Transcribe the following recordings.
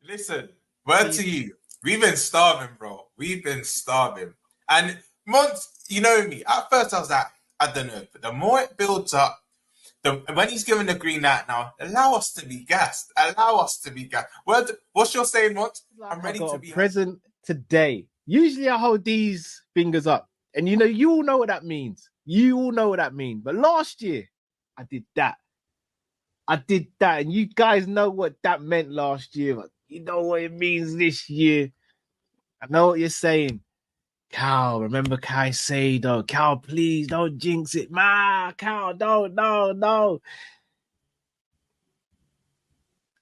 Listen, word to you. We've been starving, bro. We've been starving. And Mons, you know me. At first, I was like, I don't know. But the more it builds up, when he's given the green light now, allow us to be gassed. Allow us to be gassed. What's your saying, Mons? I'm ready to be present today. Usually, I hold these fingers up. And you all know what that means. You all know what that means. But last year, I did that. And you guys know what that meant last year. But you know what it means this year. I know what you're saying. Cal, remember Caicedo. Cal, please don't jinx it. Cal, no.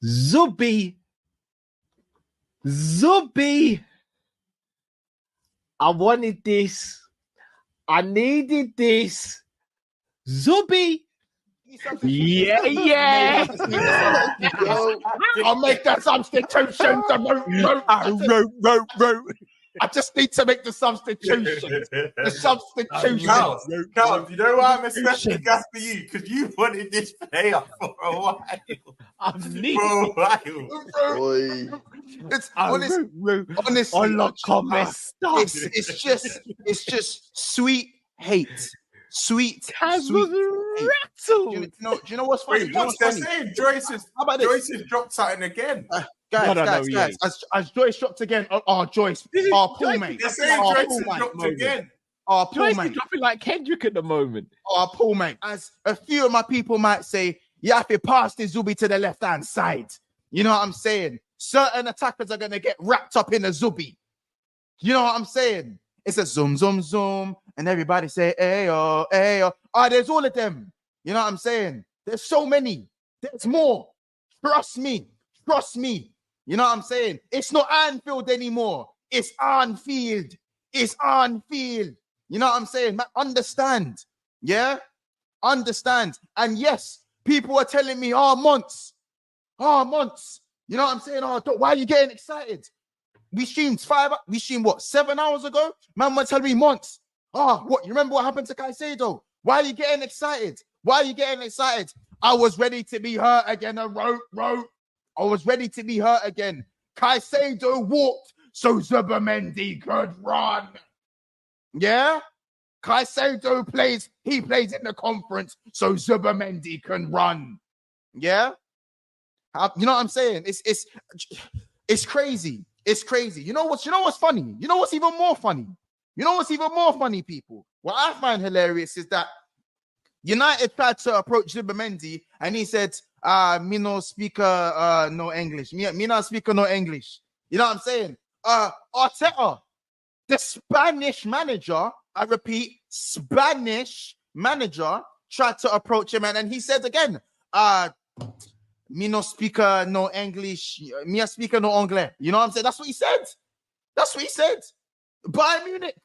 Zubi. I wanted this. I needed this. Zubi. Yeah. I'll make that substitution. I just need to make the substitution. The substitution. Cal, you know why I'm especially gassed for you? Because you wanted this player for a while. It's just sweet hate. Sweet rattle. Do you know what's funny? They're saying Joyce has dropped something again. Guys. Has Joyce dropped again? Joyce. Poor mate. They're saying Joyce has dropped again. Poor Joyce mate. is dropping like Kendrick at the moment. Poor mate. As a few of my people might say, you have to pass the Zubi to the left-hand side. You know what I'm saying? Certain attackers are going to get wrapped up in a Zubi. You know what I'm saying? It's a zoom, zoom, zoom. And everybody say, ayo, ayo. There's all of them. You know what I'm saying? There's so many. There's more. Trust me. You know what I'm saying? It's not Anfield anymore. It's Anfield. You know what I'm saying? Man, understand. Yeah? Understand. And yes, people are telling me, months. You know what I'm saying? Why are you getting excited? We streamed 7 hours ago? Man was telling me months. What? You remember what happened to Caicedo? Why are you getting excited? I was ready to be hurt again. I was ready to be hurt again. Caicedo walked so Zubimendi could run. Yeah? Caicedo plays in the conference so Zubimendi can run. Yeah? You know what I'm saying? It's crazy. It's crazy. You know what's funny? You know what's even more funny, people? What I find hilarious is that United tried to approach Zubimendi and he said, me no speaker no English. Me no speaker no English. You know what I'm saying? Arteta, the Spanish manager, I repeat, Spanish manager tried to approach him and he said again, me no speaker no English, me a speaker no Anglais. You know what I'm saying? That's what he said. Bayern Munich,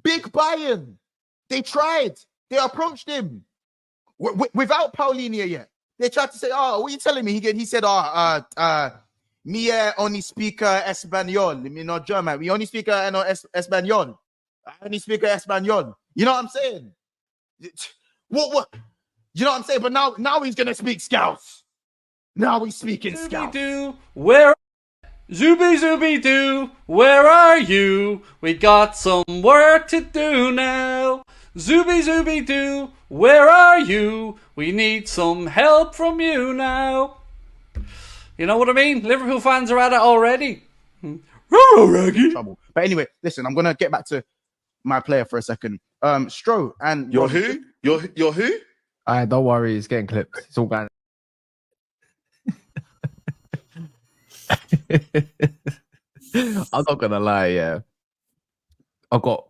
big Bayern. They tried. They approached him without Paulinho yet. They tried to say, what are you telling me? He said, me only speak Espanol. Me not German. We only speak Espanol. I only speak Espanol. You know what I'm saying? What? You know what I'm saying? But now he's gonna speak Scouse. Now he's speaking Scouse. Zubi, where are you? We got some work to do now. Zubi, where are you? We need some help from you now. You know what I mean? Liverpool fans are at it already. Trouble. But anyway, listen, I'm gonna get back to my player for a second. Stro and You're who? You're who? Don't worry, it's getting clipped. It's all going. I'm not gonna lie, yeah. I got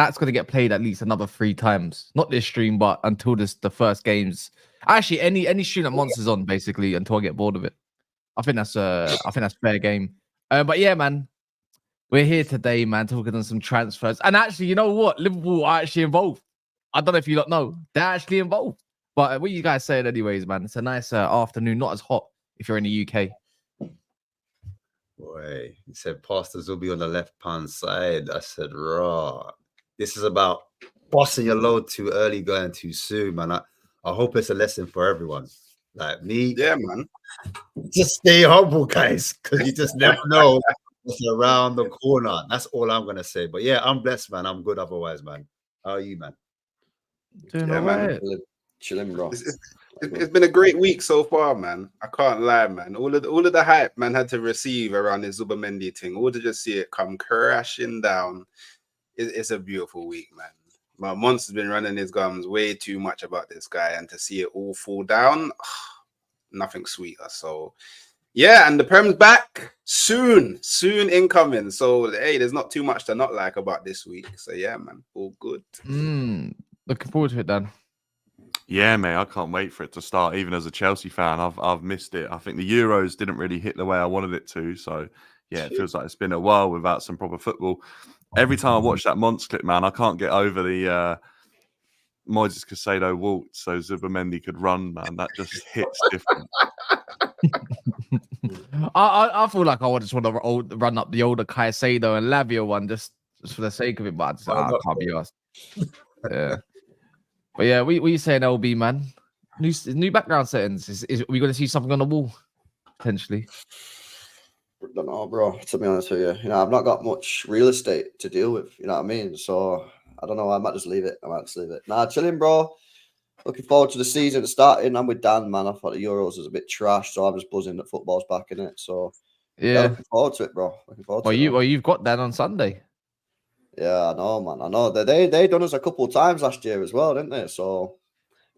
that's going to get played at least another 3 times. Not this stream, but until the first games. Actually, any stream that Monster's on, basically, until I get bored of it. I think that's fair game. But yeah, man, we're here today, man, talking on some transfers. And actually, you know what? Liverpool are actually involved. I don't know if you don't know. They're actually involved. But what you guys saying anyways, man? It's a nice afternoon, not as hot if you're in the UK. Boy, he said pastors will be on the left-hand side. I said, raw. This is about bossing your load too early, going too soon, man. I hope it's a lesson for everyone. Like me. Yeah, man. Just stay humble, guys, because you just never know what's around the corner. That's all I'm going to say. But yeah, I'm blessed, man. I'm good otherwise, man. How are you, man? Doing Yeah, all man. right. Chilling, bro. It's been a great week so far, man. I can't lie, man. All of the hype man had to receive around this Zubimendi thing, all to just see it come crashing down. It's a beautiful week, man. My Monster's been running his gums way too much about this guy, and to see it all fall down, nothing sweeter. So, yeah, and the Prem's back soon incoming. So, hey, there's not too much to not like about this week. So, yeah, man, all good. Looking forward to it, Dan. Yeah, mate, I can't wait for it to start. Even as a Chelsea fan, I've missed it. I think the Euros didn't really hit the way I wanted it to. So, yeah, it feels like it's been a while without some proper football. Every time I watch that Monts clip, man, I can't get over the Moises Caicedo waltz so Zubimendi could run, man. That just hits different. I feel like I just want to run up the older Caicedo and Lavia one just for the sake of it, but I can't be asked. Yeah. But yeah, what are you saying, LB, man? New background settings. Is we going to see something on the wall potentially? Don't know, bro. To be honest with you, I've not got much real estate to deal with. You know what I mean? So I don't know. I might just leave it. Nah, chilling, bro. Looking forward to the season starting. I'm with Dan, man. I thought the Euros was a bit trash, so I'm just buzzing that football's back in it. So yeah, looking forward to it, bro. You've got that on Sunday. Yeah, I know, man. I know they done us a couple of times last year as well, didn't they? So,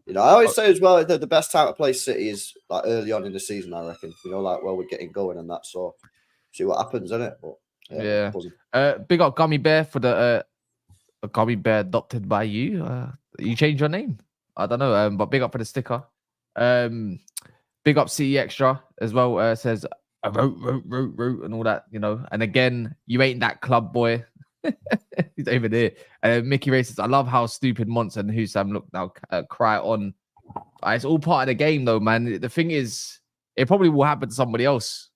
I always say as well that the best time to play City is like early on in the season, I reckon. Like we're getting going and that. So, see what happens, innit? But yeah. Big up Gummy Bear for the Gummy Bear adopted by you. You changed your name. I don't know, but big up for the sticker. Big up City Extra as well. Says root and all that, And again, you ain't that club boy. He's over there. Mickey Ray says, I love how stupid Monts and Husam look now. Cry on. It's all part of the game, though, man. The thing is, it probably will happen to somebody else.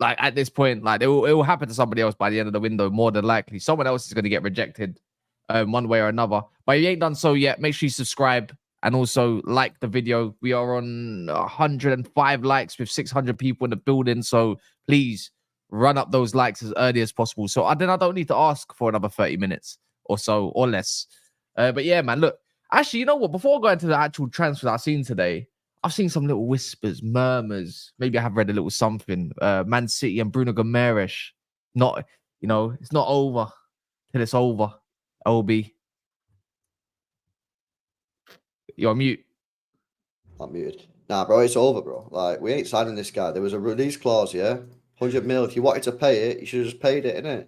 Like at this point, like it will happen to somebody else by the end of the window, more than likely. Someone else is going to get rejected one way or another. But if you ain't done so yet, make sure you subscribe and also like the video. We are on 105 likes with 600 people in the building. So please run up those likes as early as possible. So then I don't need to ask for another 30 minutes or so or less. But yeah, man, look. Actually, you know what? Before going to the actual transfer I've seen today, I've seen some little whispers, murmurs. Maybe I have read a little something. Man City and Bruno Gomes. Not, it's not over till it's over. LB. You're on mute. I'm muted. Nah, bro, it's over, bro. Like, we ain't signing this guy. There was a release clause, yeah? 100 mil. If you wanted to pay it, you should have just paid it, innit?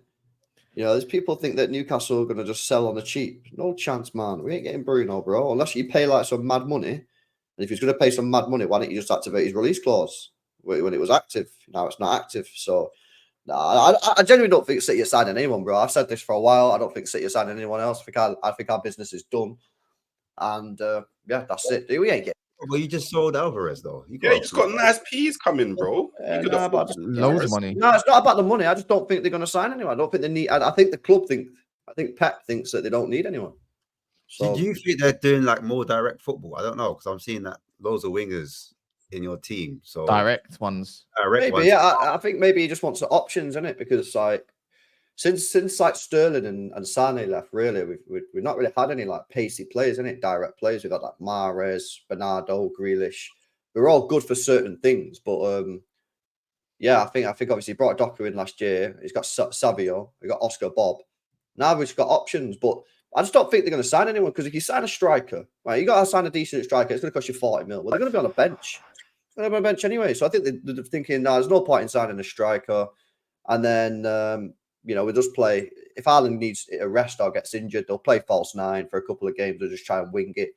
There's people think that Newcastle are going to just sell on the cheap. No chance, man. We ain't getting Bruno, bro. Unless you pay like some mad money. And if he's going to pay some mad money, why don't you just activate his release clause when it was active? Now it's not active. So, nah, I genuinely don't think City are signing anyone, bro. I've said this for a while. I don't think City are signing anyone else. I think our business is done. And, yeah, that's it. We ain't getting. Well, you just sold Alvarez, though. You just got nice P's coming, bro. Loads of money. No, it's not about the money. I just don't think they're going to sign anyone. I don't think they need. I think the club I think Pep thinks that they don't need anyone. So, do you think they're doing like more direct football? I don't know, because I'm seeing that loads of wingers in your team. So direct ones. Yeah. I think maybe he just wants the options, innit? Because like since like Sterling and Sane left, really, we've not really had any like pacey players, innit? Direct players. We've got like Mahrez, Bernardo, Grealish. We're all good for certain things, but yeah, I think obviously he brought Doku in last year. He's got Savio. We got Oscar Bob. Now we've got options, but I just don't think they're going to sign anyone, because if you sign a striker, right, you got to sign a decent striker. It's going to cost you 40 mil. Well, they're going to be on a bench. They're going to be on a bench anyway. So I think they're thinking, there's no point in signing a striker. And then you know, we just play. If Haaland needs a rest or gets injured, they'll play false 9 for a couple of games. They'll just try and wing it.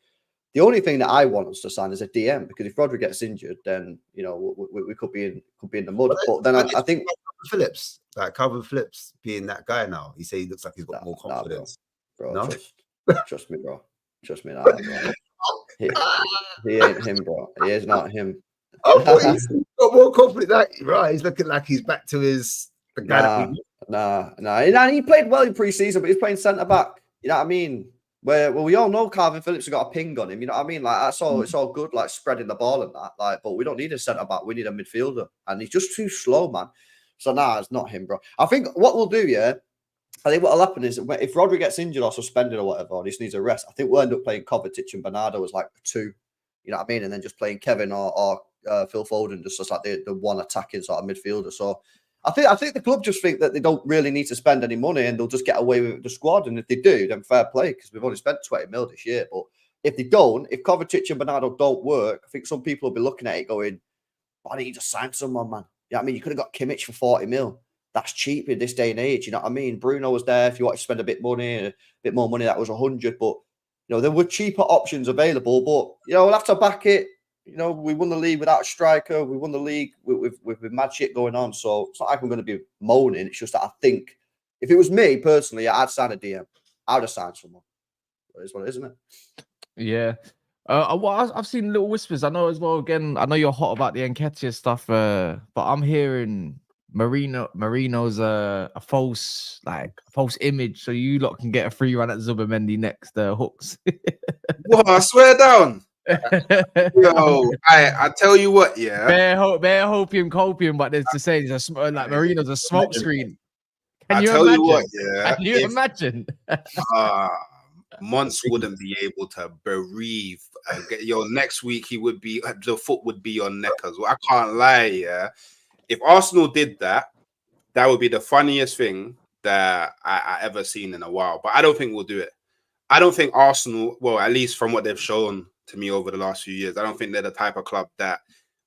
The only thing that I want us to sign is a DM, because if Rodri gets injured, then you know we could be in the mud. But then I think Phillips, like Calvin Phillips, being that guy now, he looks like he's got more confidence. Bro, no? trust me, bro. Trust me, now, bro. He ain't him, bro. He is not him. Oh, he's got more confidence. Right, he's looking like he's back to the guy. Nah. He played well in pre-season, but he's playing centre back. You know what I mean? Well, we all know Calvin Phillips has got a ping on him. You know what I mean? Like that's all. It's all good, like spreading the ball and that. Like, but we don't need a centre back. We need a midfielder, and he's just too slow, man. So it's not him, bro. I think what we'll do, I think what'll happen is if Rodri gets injured or suspended or whatever, or he just needs a rest, I think we'll end up playing Kovacic and Bernardo as like 2. You know what I mean? And then just playing Kevin or Phil Foden just as like the one attacking sort of midfielder. So I think the club just think that they don't really need to spend any money and they'll just get away with the squad. And if they do, then fair play, because we've only spent 20 mil this year. But if they don't, if Kovacic and Bernardo don't work, I think some people will be looking at it going, why don't you just sign someone, man? You know what I mean? You could have got Kimmich for 40 mil. That's cheap in this day and age. You know what I mean? Bruno was there. If you want to spend a bit more money, that was 100. But, you know, there were cheaper options available. But, you know, we'll have to back it. You know, we won the league without a striker. We won the league with mad shit going on. So it's not like I'm going to be moaning. It's just that I think if it was me personally, I'd sign a DM. I would have signed someone. That is what it is, isn't it? Yeah. Well, I've seen little whispers. I know as well. Again, I know you're hot about the Nketiah stuff, but I'm hearing Marino's a false image, so you lot can get a free run at Zubimendi next hooks. What? I swear down. Yo, I tell you what, yeah. Bear hopium, but there's to say it's like Marino's a smoke screen. Can you imagine? What, yeah. Can you imagine? Mons wouldn't be able to bereave. Next week the foot would be on neck as well. I can't lie, yeah. If Arsenal did that, that would be the funniest thing that I ever seen in a while. But I don't think we'll do it. I don't think Arsenal, well, at least from what they've shown to me over the last few years, I don't think they're the type of club that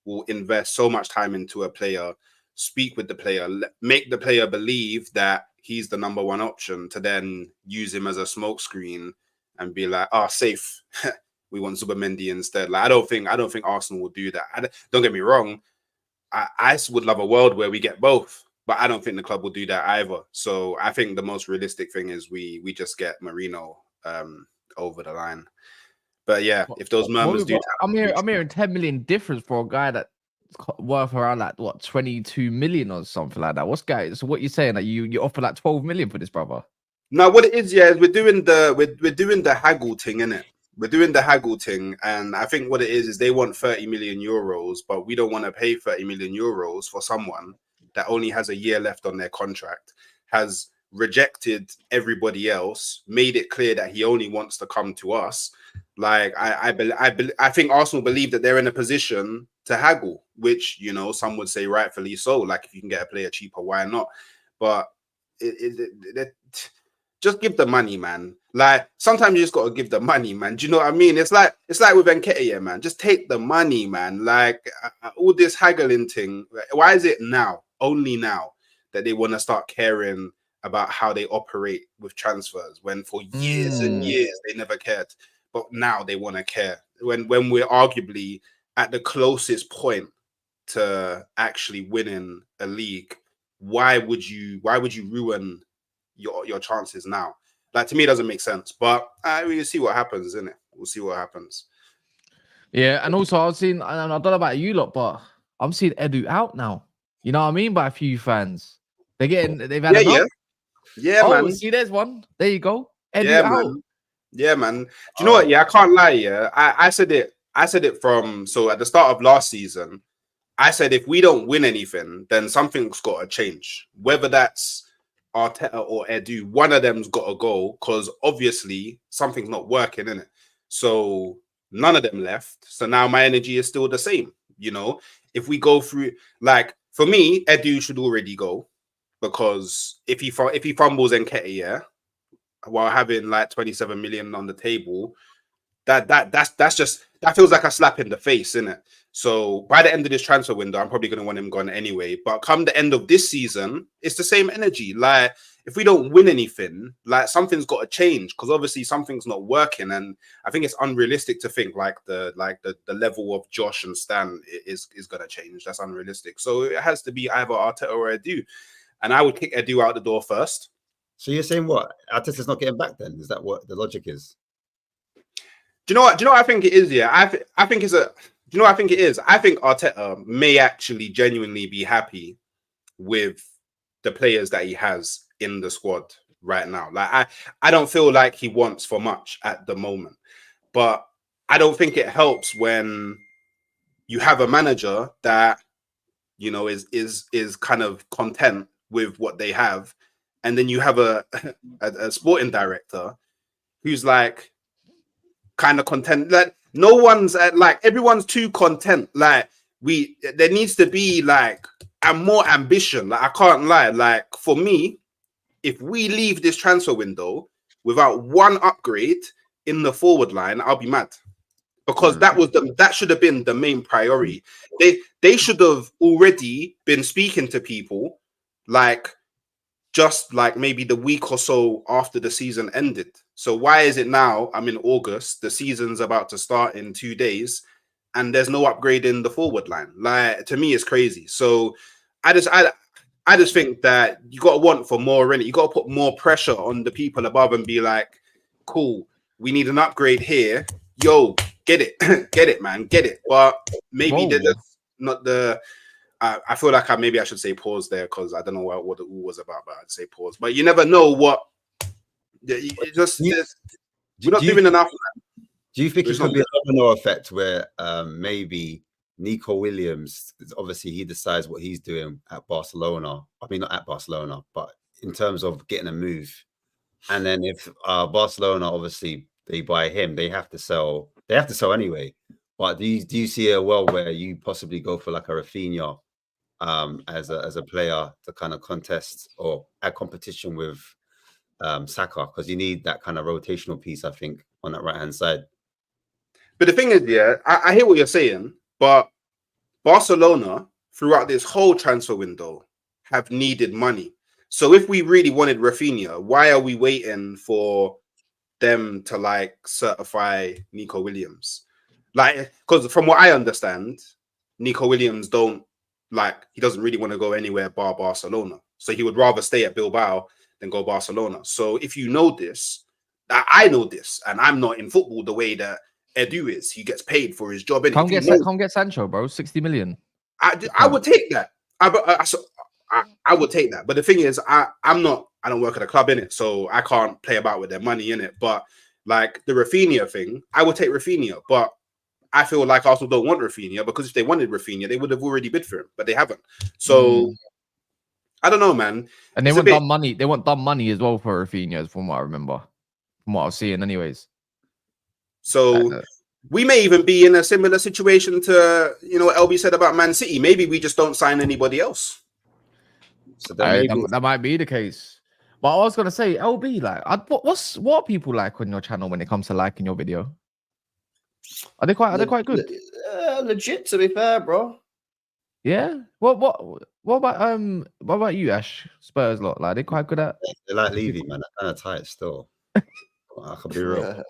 will invest so much time into a player, speak with the player, make the player believe that he's the number one option, to then use him as a smokescreen and be like, safe. We want Zubimendi instead. Like, I don't think Arsenal will do that. Don't get me wrong. I would love a world where we get both, but I don't think the club will do that either. So I think the most realistic thing is we just get Marino over the line. But yeah, if those murmurs do, I'm hearing 10 million difference for a guy that's worth around like 22 million or something like that. So what you're saying that you offer like 12 million for this, brother? No, what it is, yeah, is we're doing the haggle thing, innit? We're doing the haggle thing, and I think what it is they want 30 million euros, but we don't want to pay 30 million euros for someone that only has a year left on their contract, has rejected everybody else, made it clear that he only wants to come to us. Like I think Arsenal believe that they're in a position to haggle, which, you know, some would say rightfully so. Like, if you can get a player cheaper, why not? But just give the money, man. Like, sometimes you just gotta give the money, man. Do you know what I mean? It's like with Nketiah, man. Just take the money, man. Like, all this haggling thing. Why is it now, only now, that they want to start caring about how they operate with transfers, when for years and years they never cared? But now they want to care when we're arguably at the closest point to actually winning a league. Why would you ruin your chances now? Like, to me, it doesn't make sense. But we'll see what happens, isn't it? We'll see what happens. Yeah, and also I don't know about you lot, but I'm seeing Edu out now. You know what I mean? By a few fans, they've had enough. Yeah, man. See, there's one. There you go. Edu out. Man. Yeah, man. Do you know what? Yeah, I can't lie. Yeah, I said it from, so at the start of last season, I said if we don't win anything, then something's got to change. Whether that's Arteta or Edu, one of them's got to go, because obviously something's not working, innit? So none of them left. So now my energy is still the same. You know, if we go through, like, for me, Edu should already go, because if he fumbles Nketiah while having like 27 million on the table, that feels like a slap in the face, innit? So by the end of this transfer window, I'm probably going to want him gone anyway. But come the end of this season, it's the same energy. Like, if we don't win anything, like, something's got to change, because obviously something's not working. And I think it's unrealistic to think like the level of Josh and Stan is going to change. That's unrealistic. So it has to be either Arteta or Edu. And I would kick Edu out the door first. So you're saying what? Arteta's not getting back then? Is that what the logic is? Do you know what? I think it is? Yeah, I think it's a. Do you know what I think it is? I think Arteta may actually genuinely be happy with the players that he has in the squad right now. Like, I don't feel like he wants for much at the moment, but I don't think it helps when you have a manager that, you know, is kind of content with what they have, and then you have a sporting director who's like kind of content. Like, no one's like, everyone's too content. Like, there needs to be like more ambition. Like, I can't lie. Like, for me, if we leave this transfer window without one upgrade in the forward line, I'll be mad, because that should have been the main priority. They should have already been speaking to people, like, just like maybe the week or so after the season ended. So why is it now? I'm in August. The season's about to start in 2 days, and there's no upgrade in the forward line. Like, to me, it's crazy. So I just think that you got to want for more in it. You got to put more pressure on the people above and be like, cool, we need an upgrade here. Yo, get it, get it, man, get it. But maybe that's not the. I feel like maybe I should say pause there, because I don't know what the ooh was about, but I'd say pause. But you never know what. We're not doing enough. Do you think it could be a domino effect where maybe Nico Williams, obviously he decides what he's doing at Barcelona. I mean, not at Barcelona, but in terms of getting a move. And then if Barcelona, obviously they buy him, they have to sell anyway. But do you see a world where you possibly go for like a Rafinha as a player to kind of contest or add competition with Saka, because you need that kind of rotational piece, I think, on that right hand side. But the thing is, yeah, I hear what you're saying, but Barcelona throughout this whole transfer window have needed money. So if we really wanted Rafinha, why are we waiting for them to like certify Nico Williams? Like, because from what I understand, Nico Williams he doesn't really want to go anywhere bar Barcelona. So he would rather stay at Bilbao than go Barcelona. So if you know this, I know this, and I'm not in football the way that Edu is. He gets paid for his job. Come get Sancho, bro. 60 million. I would take that. I would take that. But the thing is, I don't work at a club in it, so I can't play about with their money in it. But like the Rafinha thing, I would take Rafinha. But I feel like Arsenal don't want Rafinha, because if they wanted Rafinha, they would have already bid for him, but they haven't. So I don't know, man. And they want dumb money. They want dumb money as well for Rafinha, from what I remember, from what I was seeing, anyways. So we may even be in a similar situation to, you know, what LB said about Man City. Maybe we just don't sign anybody else. So that might be the case. But I was gonna say, LB, like, what are people like on your channel when it comes to liking your video? Are they quite good? Legit, to be fair, bro. Yeah. What about you, Ash? Spurs lot, like, they quite good at. They like Levy, man. They're kind of tight still. I could be real.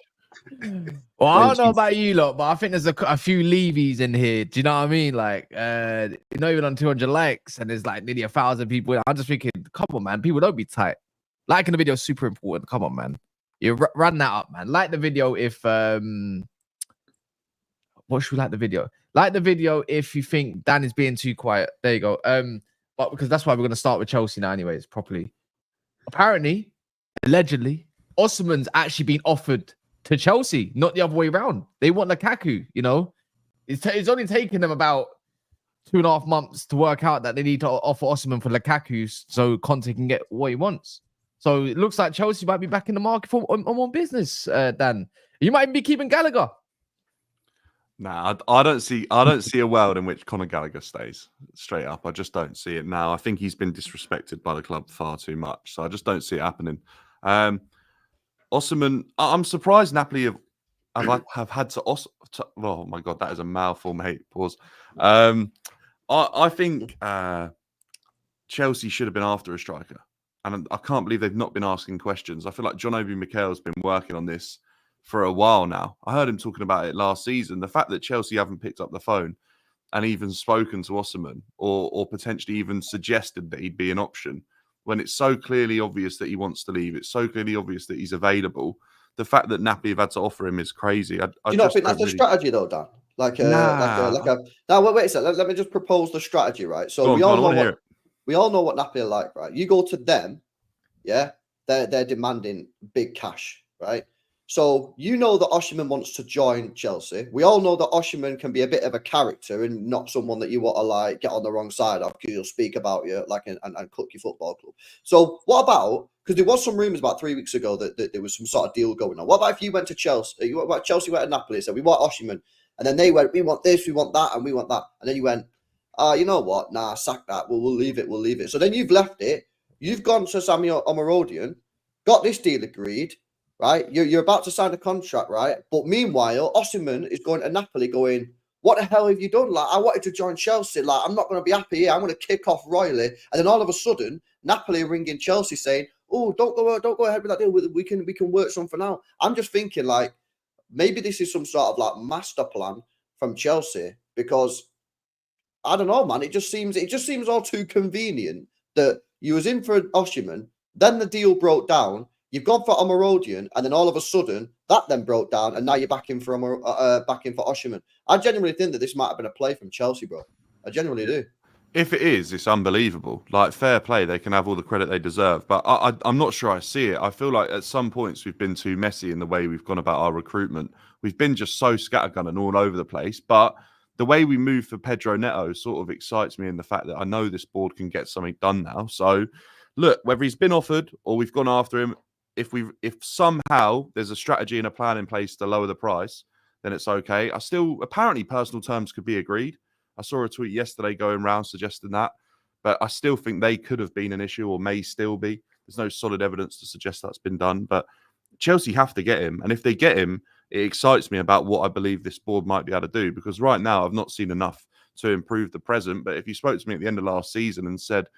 Well, I don't know about you lot, but I think there's a few Levies in here. Do you know what I mean? Like, you're not even on 200 likes, and there's like nearly 1,000 people. I'm just thinking, come on, man. People don't be tight. Liking the video is super important. Come on, man. You run that up, man. Like the video if what should we like the video? Like the video if you think Dan is being too quiet. There you go. But because that's why we're gonna start with Chelsea now, anyways, properly. Apparently, allegedly, Osimhen's actually been offered to Chelsea, not the other way around. They want Lukaku, you know. It's only taken them about 2.5 months to work out that they need to offer Osimhen for Lukaku so Conte can get what he wants. So it looks like Chelsea might be back in the market for on business, Dan. You might even be keeping Gallagher. Nah, I don't see a world in which Conor Gallagher stays. Straight up, I just don't see it now. I think he's been disrespected by the club far too much, so I just don't see it happening. Osimhen, I'm surprised Napoli have have had to oh my God, that is a mouthful, mate. Pause. I think Chelsea should have been after a striker. And I can't believe they've not been asking questions. I feel like John Obi Mikel's been working on this for a while now. I heard him talking about it last season. The fact that Chelsea haven't picked up the phone and even spoken to Osimhen or potentially even suggested that he'd be an option when it's so clearly obvious that he wants to leave. It's so clearly obvious that he's available. The fact that Napoli have had to offer him is crazy. Do you not think that's a strategy though, Dan? Like a now wait a second. Let me just propose the strategy, right? So we all know what Napoli are like, right? You go to them, yeah, they're demanding big cash, right? So you know that Osimhen wants to join Chelsea. We all know that Osimhen can be a bit of a character and not someone that you want to like get on the wrong side of because he'll speak about you like and cook your football club. So what about, because there was some rumours about 3 weeks ago that there was some sort of deal going on. What about if you went to Chelsea? Chelsea went to Napoli and said, we want Osimhen. And then they went, we want this, we want that, and we want that. And then you went, you know what? Nah, sack that. We'll leave it. So then you've left it. You've gone to Samuel Omarodian, got this deal agreed, right? You're about to sign a contract, right? But meanwhile, Osimhen is going to Napoli going, what the hell have you done? Like, I wanted to join Chelsea. Like, I'm not going to be happy here. I'm going to kick off royally. And then all of a sudden, Napoli are ringing Chelsea saying, oh, don't go ahead with that deal. We can work something out. I'm just thinking, like, maybe this is some sort of, like, master plan from Chelsea because I don't know, man. It just seems all too convenient that you was in for Osimhen, then the deal broke down. You've gone for Omarodian, and then all of a sudden that then broke down, and now you're back in for Osimhen. I genuinely think that this might have been a play from Chelsea, bro. I genuinely do. If it is, it's unbelievable. Like, fair play, they can have all the credit they deserve. But I'm not sure I see it. I feel like at some points we've been too messy in the way we've gone about our recruitment. We've been just so scattergun and all over the place. But the way we move for Pedro Neto sort of excites me in the fact that I know this board can get something done now. So, look, whether he's been offered or we've gone after him, if somehow there's a strategy and a plan in place to lower the price, then it's okay. Apparently personal terms could be agreed. I saw a tweet yesterday going around suggesting that, but I still think they could have been an issue or may still be. There's no solid evidence to suggest that's been done, but Chelsea have to get him. And if they get him, it excites me about what I believe this board might be able to do, because right now I've not seen enough to improve the present. But if you spoke to me at the end of last season and said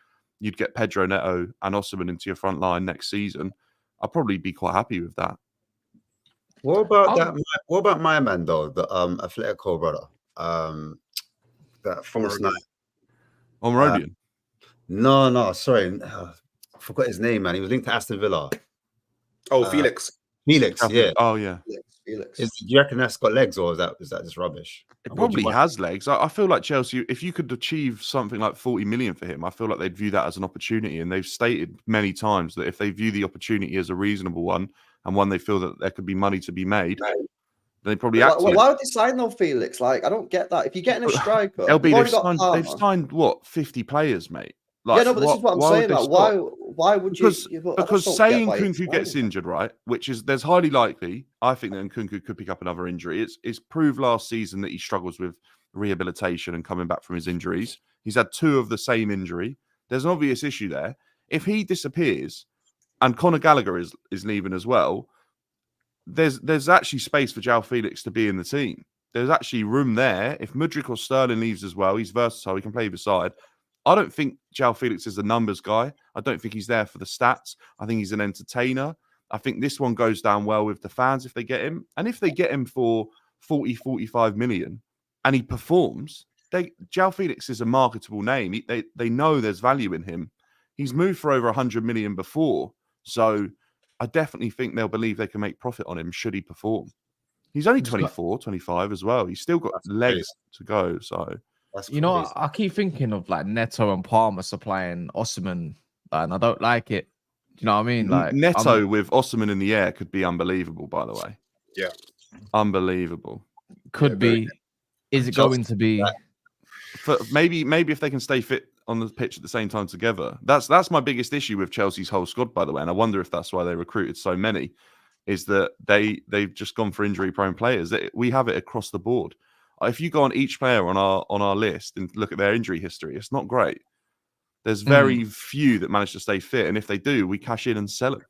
you'd get Pedro Neto and Osimhen into your front line next season, I'd probably be quite happy with that. What about that? What about my man though, the Atletico brother, that false nine? Omarodian? No, sorry, I forgot his name, man. He was linked to Aston Villa. Oh, Felix. Felix, yeah. Oh, yeah. Felix. Do you reckon that's got legs, or is that just rubbish? It probably has legs. I feel like Chelsea, if you could achieve something like 40 million for him, I feel like they'd view that as an opportunity. And they've stated many times that if they view the opportunity as a reasonable one and one they feel that there could be money to be made, they probably why would they sign though, Felix? Like, I don't get that. If you're getting a striker, they've signed what, 50 players, mate? Like, yeah, no, but this is what I'm saying. Like, why would you? Because saying Nkunku gets injured, right? Which is, there's highly likely. I think that Nkunku could pick up another injury. It's proved last season that he struggles with rehabilitation and coming back from his injuries. He's had 2 of the same injury. There's an obvious issue there. If he disappears, and Conor Gallagher is leaving as well, there's actually space for João Felix to be in the team. There's actually room there. If Mudryk or Sterling leaves as well, he's versatile. He can play either side. I don't think João Felix is a numbers guy. I don't think he's there for the stats. I think he's an entertainer. I think this one goes down well with the fans if they get him. And if they get him for 40, 45 million and he performs, João Felix is a marketable name. They know there's value in him. He's moved for over 100 million before. So I definitely think they'll believe they can make profit on him should he perform. He's only 24, 25 as well. He's still got legs to go. So... You know, I keep thinking of like Neto and Palmer supplying Osimhen, and I don't like it. Do you know what I mean? Like Neto with Osimhen in the air could be unbelievable, by the way. Yeah, unbelievable. Could be. Is it going to be? Maybe if they can stay fit on the pitch at the same time together. That's my biggest issue with Chelsea's whole squad, by the way. And I wonder if that's why they recruited so many. Is that they've just gone for injury-prone players. We have it across the board. If you go on each player on our list and look at their injury history, it's not great. There's very few that manage to stay fit, and if they do, we cash in and sell them.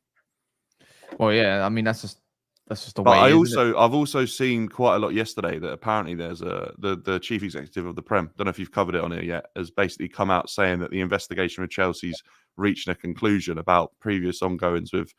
Well, yeah, I mean that's just That's just the But way. I've also seen quite a lot yesterday that apparently there's the chief executive of the Prem. Don't know if you've covered it on here yet. Has basically come out saying that the investigation with Chelsea's reaching a conclusion about previous ongoings with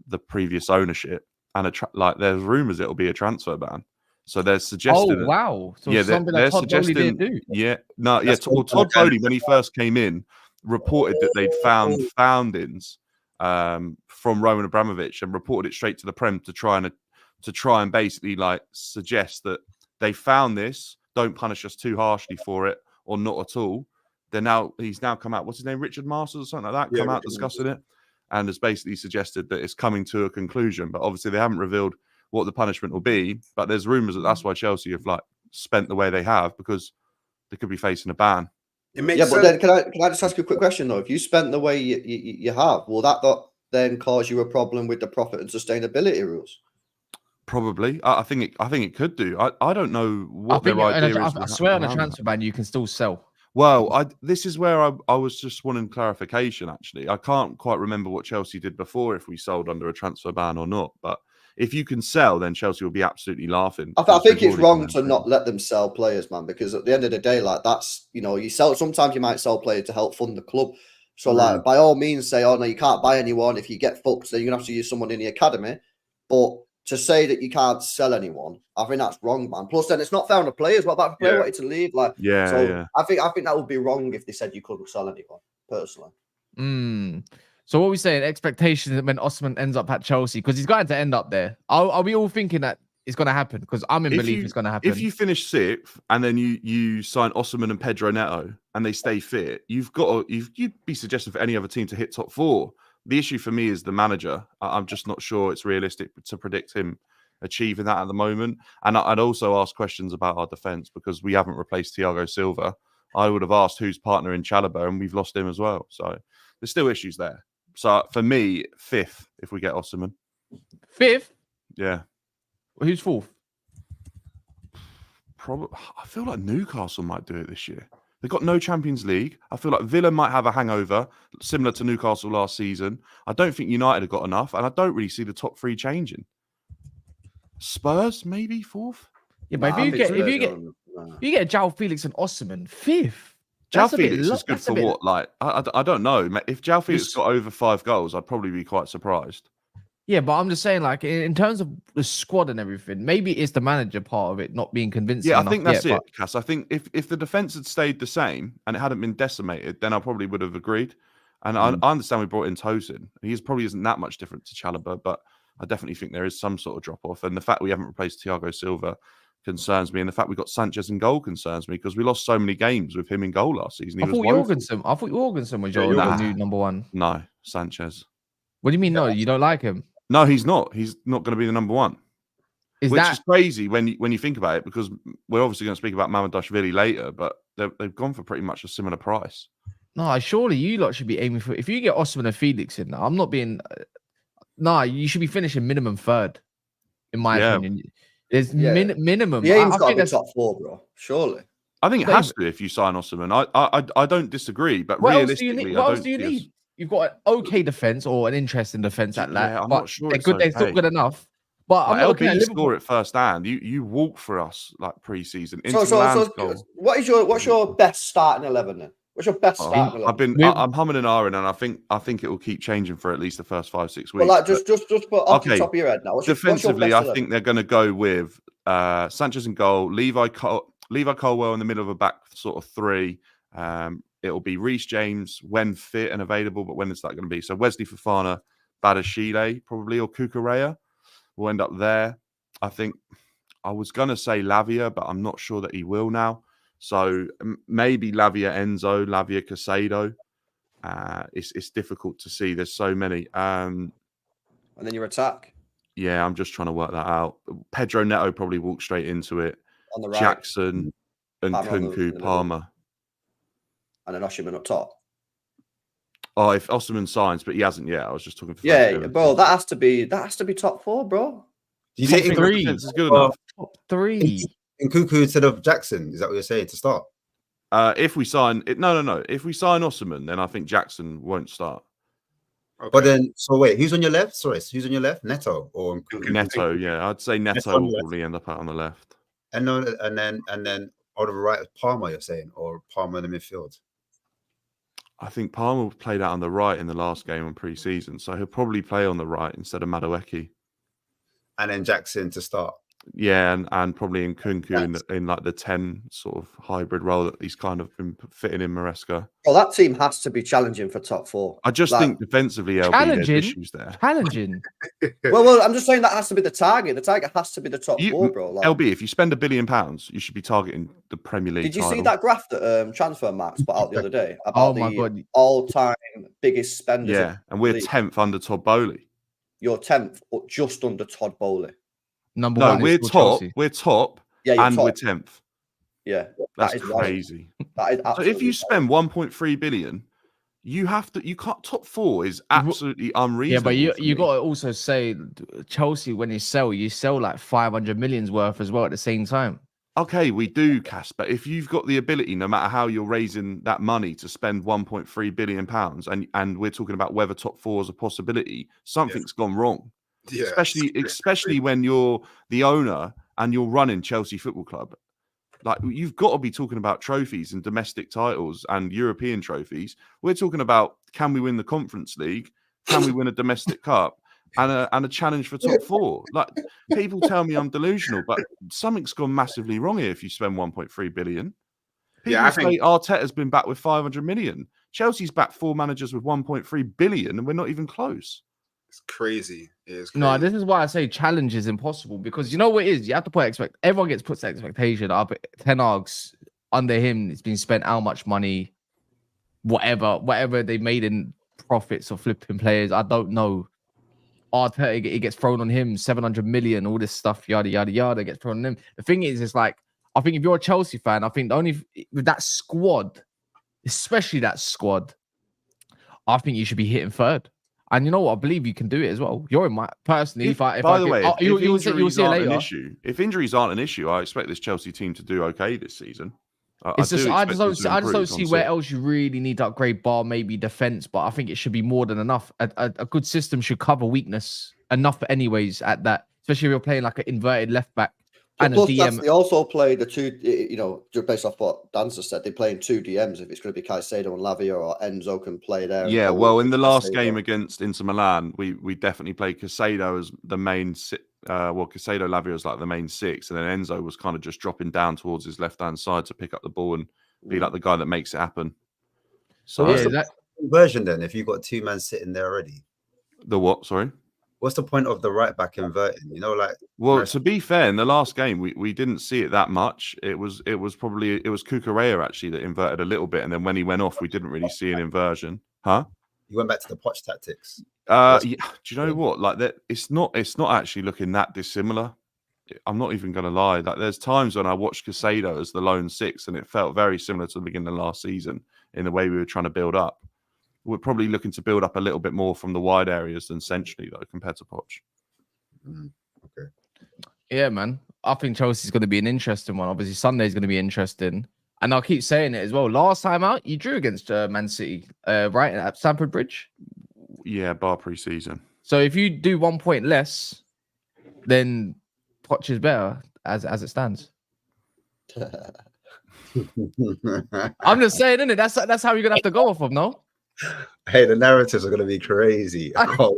the previous ownership, and there's rumours it'll be a transfer ban. So they're suggesting. Oh wow! So yeah, something they're that Todd Bowley suggesting. didn't do. Yeah, no, yeah. That's Todd Bowley, when he first came in, reported that they'd found foundings from Roman Abramovich and reported it straight to the Prem to try and basically like suggest that they found this, don't punish us too harshly for it, or not at all. He's now come out. What's his name? Richard Masters or something like that. Yeah, Come out Richard discussing it, and has basically suggested that it's coming to a conclusion. But obviously they haven't revealed what the punishment will be. But there's rumours that that's why Chelsea have like spent the way they have, because they could be facing a ban. It makes Yeah, but sense. then can I just ask you a quick question though? If you spent the way you have, will that not then cause you a problem with the profit and sustainability rules? Probably. I think it could do. I don't know what I think their idea is. I swear on a around transfer ban, you can still sell. Well, this is where I was just wanting clarification, actually. I can't quite remember what Chelsea did before, if we sold under a transfer ban or not. But if you can sell, then Chelsea will be absolutely laughing. I think it's wrong to not let them sell players, man, because at the end of the day, like that's, you sell, sometimes you might sell players to help fund the club. So like, by all means say, oh no, you can't buy anyone. If you get fucked, then you're gonna have to use someone in the academy. But to say that you can't sell anyone, I think that's wrong, man. Plus, then it's not fair on the players. What about if the player wanted to leave? Like, I think that would be wrong if they said you couldn't sell anyone, personally. So what are we saying? Expectations when Osimhen ends up at Chelsea, because he's going to end up there. Are we all thinking that it's going to happen? Because I'm in belief it's going to happen. If you finish 6th and then you sign Osimhen and Pedro Neto and they stay fit, you'd be suggesting for any other team to hit top 4. The issue for me is the manager. I'm just not sure it's realistic to predict him achieving that at the moment. And I'd also ask questions about our defence, because we haven't replaced Thiago Silva. I would have asked who's partner in Chalobah, and we've lost him as well. So there's still issues there. So for me, 5th if we get Osimhen. 5th? Yeah. Who's 4th? Probably. I feel like Newcastle might do it this year. They've got no Champions League. I feel like Villa might have a hangover, similar to Newcastle last season. I don't think United have got enough, and I don't really see the top 3 changing. Spurs, maybe 4th? Yeah, but if you get João Felix and Osimhen, 5th. João Felix is good for what? Like, I don't know. If João Felix got over 5 goals, I'd probably be quite surprised. Yeah, but I'm just saying, like, in terms of the squad and everything, maybe it's the manager part of it not being convincing. Yeah, I think that's it, Cass. I think if the defence had stayed the same and it hadn't been decimated, then I probably would have agreed. And I understand we brought in Tosin. He probably isn't that much different to Chalobah, but I definitely think there is some sort of drop-off. And the fact we haven't replaced Thiago Silva concerns me, and the fact we got Sanchez in goal concerns me, because we lost so many games with him in goal last season. I thought Jorgensen was your new number 1. No, Sanchez. What do you mean? No, you don't like him? No, he's not. He's not going to be the number 1. Which is crazy when you think about it, because we're obviously going to speak about MAMARDASHVILI later, but they've gone for pretty much a similar price. No, surely you lot should be aiming for. If you get Osimhen and Felix in, I'm not being. No, you should be finishing minimum 3rd, in my opinion. There's minimum. The aim's got to be top 4, bro. Surely. I think it has to if you sign Osimhen. I don't disagree, but realistically, what else do you need? You've got an okay defense or an interesting defense at that. Yeah, I'm not sure. They're good. They're still good enough. But I'm not looking at Liverpool. Score it first hand. You walk for us like pre-season. So what's your best starting 11 then? What's your best starting 11? I'm humming and ahhing, and I think it will keep changing for at least the first 5-6 weeks. Well, like just put off the top of your head now. Defensively, I think they're going to go with Sanchez in goal, Levi Colwell in the middle of a back sort of 3. It'll be Reece James when fit and available, but when is that going to be? So Wesley Fofana, Badashile probably, or Kukurea will end up there. I think I was going to say Lavia, but I'm not sure that he will now. So maybe Lavia Enzo, Lavia Casado. It's difficult to see. There's so many. And then your attack. Yeah, I'm just trying to work that out. Pedro Neto probably walk straight into it. On the right. Jackson and Kunku, Palmer. And then Osimhen up top. Oh, if Osimhen signs, but he hasn't yet. I was just talking. Bro, that has to be top 4, bro. Do you think 3 is good enough? Top 3. In Kunku instead of Jackson, is that what you're saying to start? If we sign it, no. If we sign Osimhen, then I think Jackson won't start. Okay. But then, so wait, who's on your left? Sorry, who's on your left? Neto or Neto, yeah. I'd say Neto on the will left. probably end up out on the left. And then on the right is Palmer, you're saying, or Palmer in the midfield? I think Palmer played out on the right in the last game on pre-season, so he'll probably play on the right instead of Madueke. And then Jackson to start. Yeah, and probably Nkunku in like the 10 sort of hybrid role that he's kind of been fitting in Maresca. Well, that team has to be challenging for top 4. I just think defensively, LB, there's issues there. Challenging. Well, I'm just saying that has to be the target. The target has to be the top 4, bro. Like, LB, if you spend £1 billion, you should be targeting the Premier League. did you title. see that graph that Transfer Max put out the other day Oh about my the God. all-time biggest spenders? Yeah, and we're 10th under Todd Bowley. You're 10th, or just under Todd Bowley. Number No, one. we're is top. Chelsea. We're top. Yeah, you're and top. we're 10th. Yeah, That's that is wild. crazy. That is So absolutely if you spend 1.3 billion, you can't. Top 4 is absolutely unreasonable. Yeah, but you got to also say Chelsea, when you sell like 500 millions worth as well at the same time. Okay, we do, Cass, but if you've got the ability, no matter how you're raising that money, to spend 1.3 billion pounds, and we're talking about whether top 4 is a possibility, something's gone wrong. Yeah, Especially when you're the owner and you're running Chelsea Football Club. Like, you've got to be talking about trophies and domestic titles and European trophies. We're talking about, can we win the Conference League? Can we win a domestic cup? And a challenge for top 4. Like, people tell me I'm delusional, but something's gone massively wrong here if you spend 1.3 billion. People I say think Arteta's been back with 500 million. Chelsea's backed 4 managers with 1.3 billion, and we're not even close. it's crazy. It is crazy. No, this is why I say challenge is impossible, because you know what it is? You have to put everyone puts the expectation up. Ten Hag's under him, it's been spent how much money, whatever they made in profits or flipping players, I don't know. Arteta, it gets thrown on him, 700 million, all this stuff, yada yada yada, gets thrown on him. The thing is, it's like, I think if you're a Chelsea fan, I think with that squad, especially that squad, I think you should be hitting third. And you know what? I believe you can do it as well. You're in my personally. You'll see it later. If injuries aren't an issue, I expect this Chelsea team to do okay this season. I just don't see where else you really need to upgrade, bar maybe defense. But I think it should be more than enough. A good system should cover weakness enough, anyways. At that, especially if you're playing like an inverted left back. And plus, a DM. they also play the two, just based off what Dancer said, they play in 2 DMs. If it's going to be Caicedo and Lavia, or Enzo can play there. Yeah, well, in the last game against Inter Milan, we definitely played Caicedo as the main. Caicedo, Lavia was like the main 6, and then Enzo was kind of just dropping down towards his left-hand side to pick up the ball and be like the guy that makes it happen. So what's the conversion then? If you've got 2 men sitting there already, the what? Sorry. What's the point of the right back inverting? Well, to be fair, in the last game, we didn't see it that much. It was Cucurella actually that inverted a little bit, and then when he went off, we didn't really see an inversion. Huh? You went back to the Poch tactics. Yeah, do you know what? Like that, it's not actually looking that dissimilar. I'm not even gonna lie. Like, there's times when I watched Caicedo as the lone 6, and it felt very similar to the beginning of last season in the way we were trying to build up. We're probably looking to build up a little bit more from the wide areas than centrally, though, compared to Poch. Okay. Yeah, man. I think Chelsea's going to be an interesting one. Obviously, Sunday's going to be interesting. And I'll keep saying it as well. Last time out, you drew against Man City, right, at Stamford Bridge? Yeah, bar pre-season. So if you do 1 point less, then Poch is better as it stands. I'm just saying, isn't it? That's how you're going to have to go off of, no? Hey, the narratives are going to be crazy. But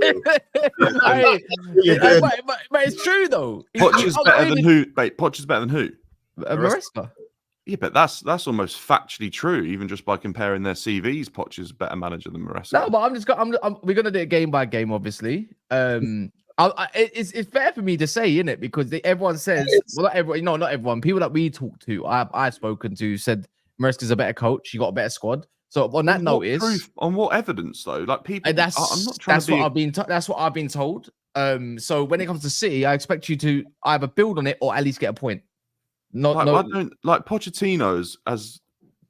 it's true though. Poch is better than who? Wait, Poch is better than who? Maresca. Yeah, but that's almost factually true. Even just by comparing their CVs, Poch is a better manager than Maresca. No, but we're gonna do it game by game, obviously. It's fair for me to say, isn't it? Because everyone says, well, not everyone. No, not everyone. People that we talk to, I've spoken to, said Maresca's a better coach. You got a better squad. So on that notice, on what evidence though? Like people, that's what I've been. That's what I've been told. So when it comes to City, I expect you to either build on it or at least get a point. Pochettino has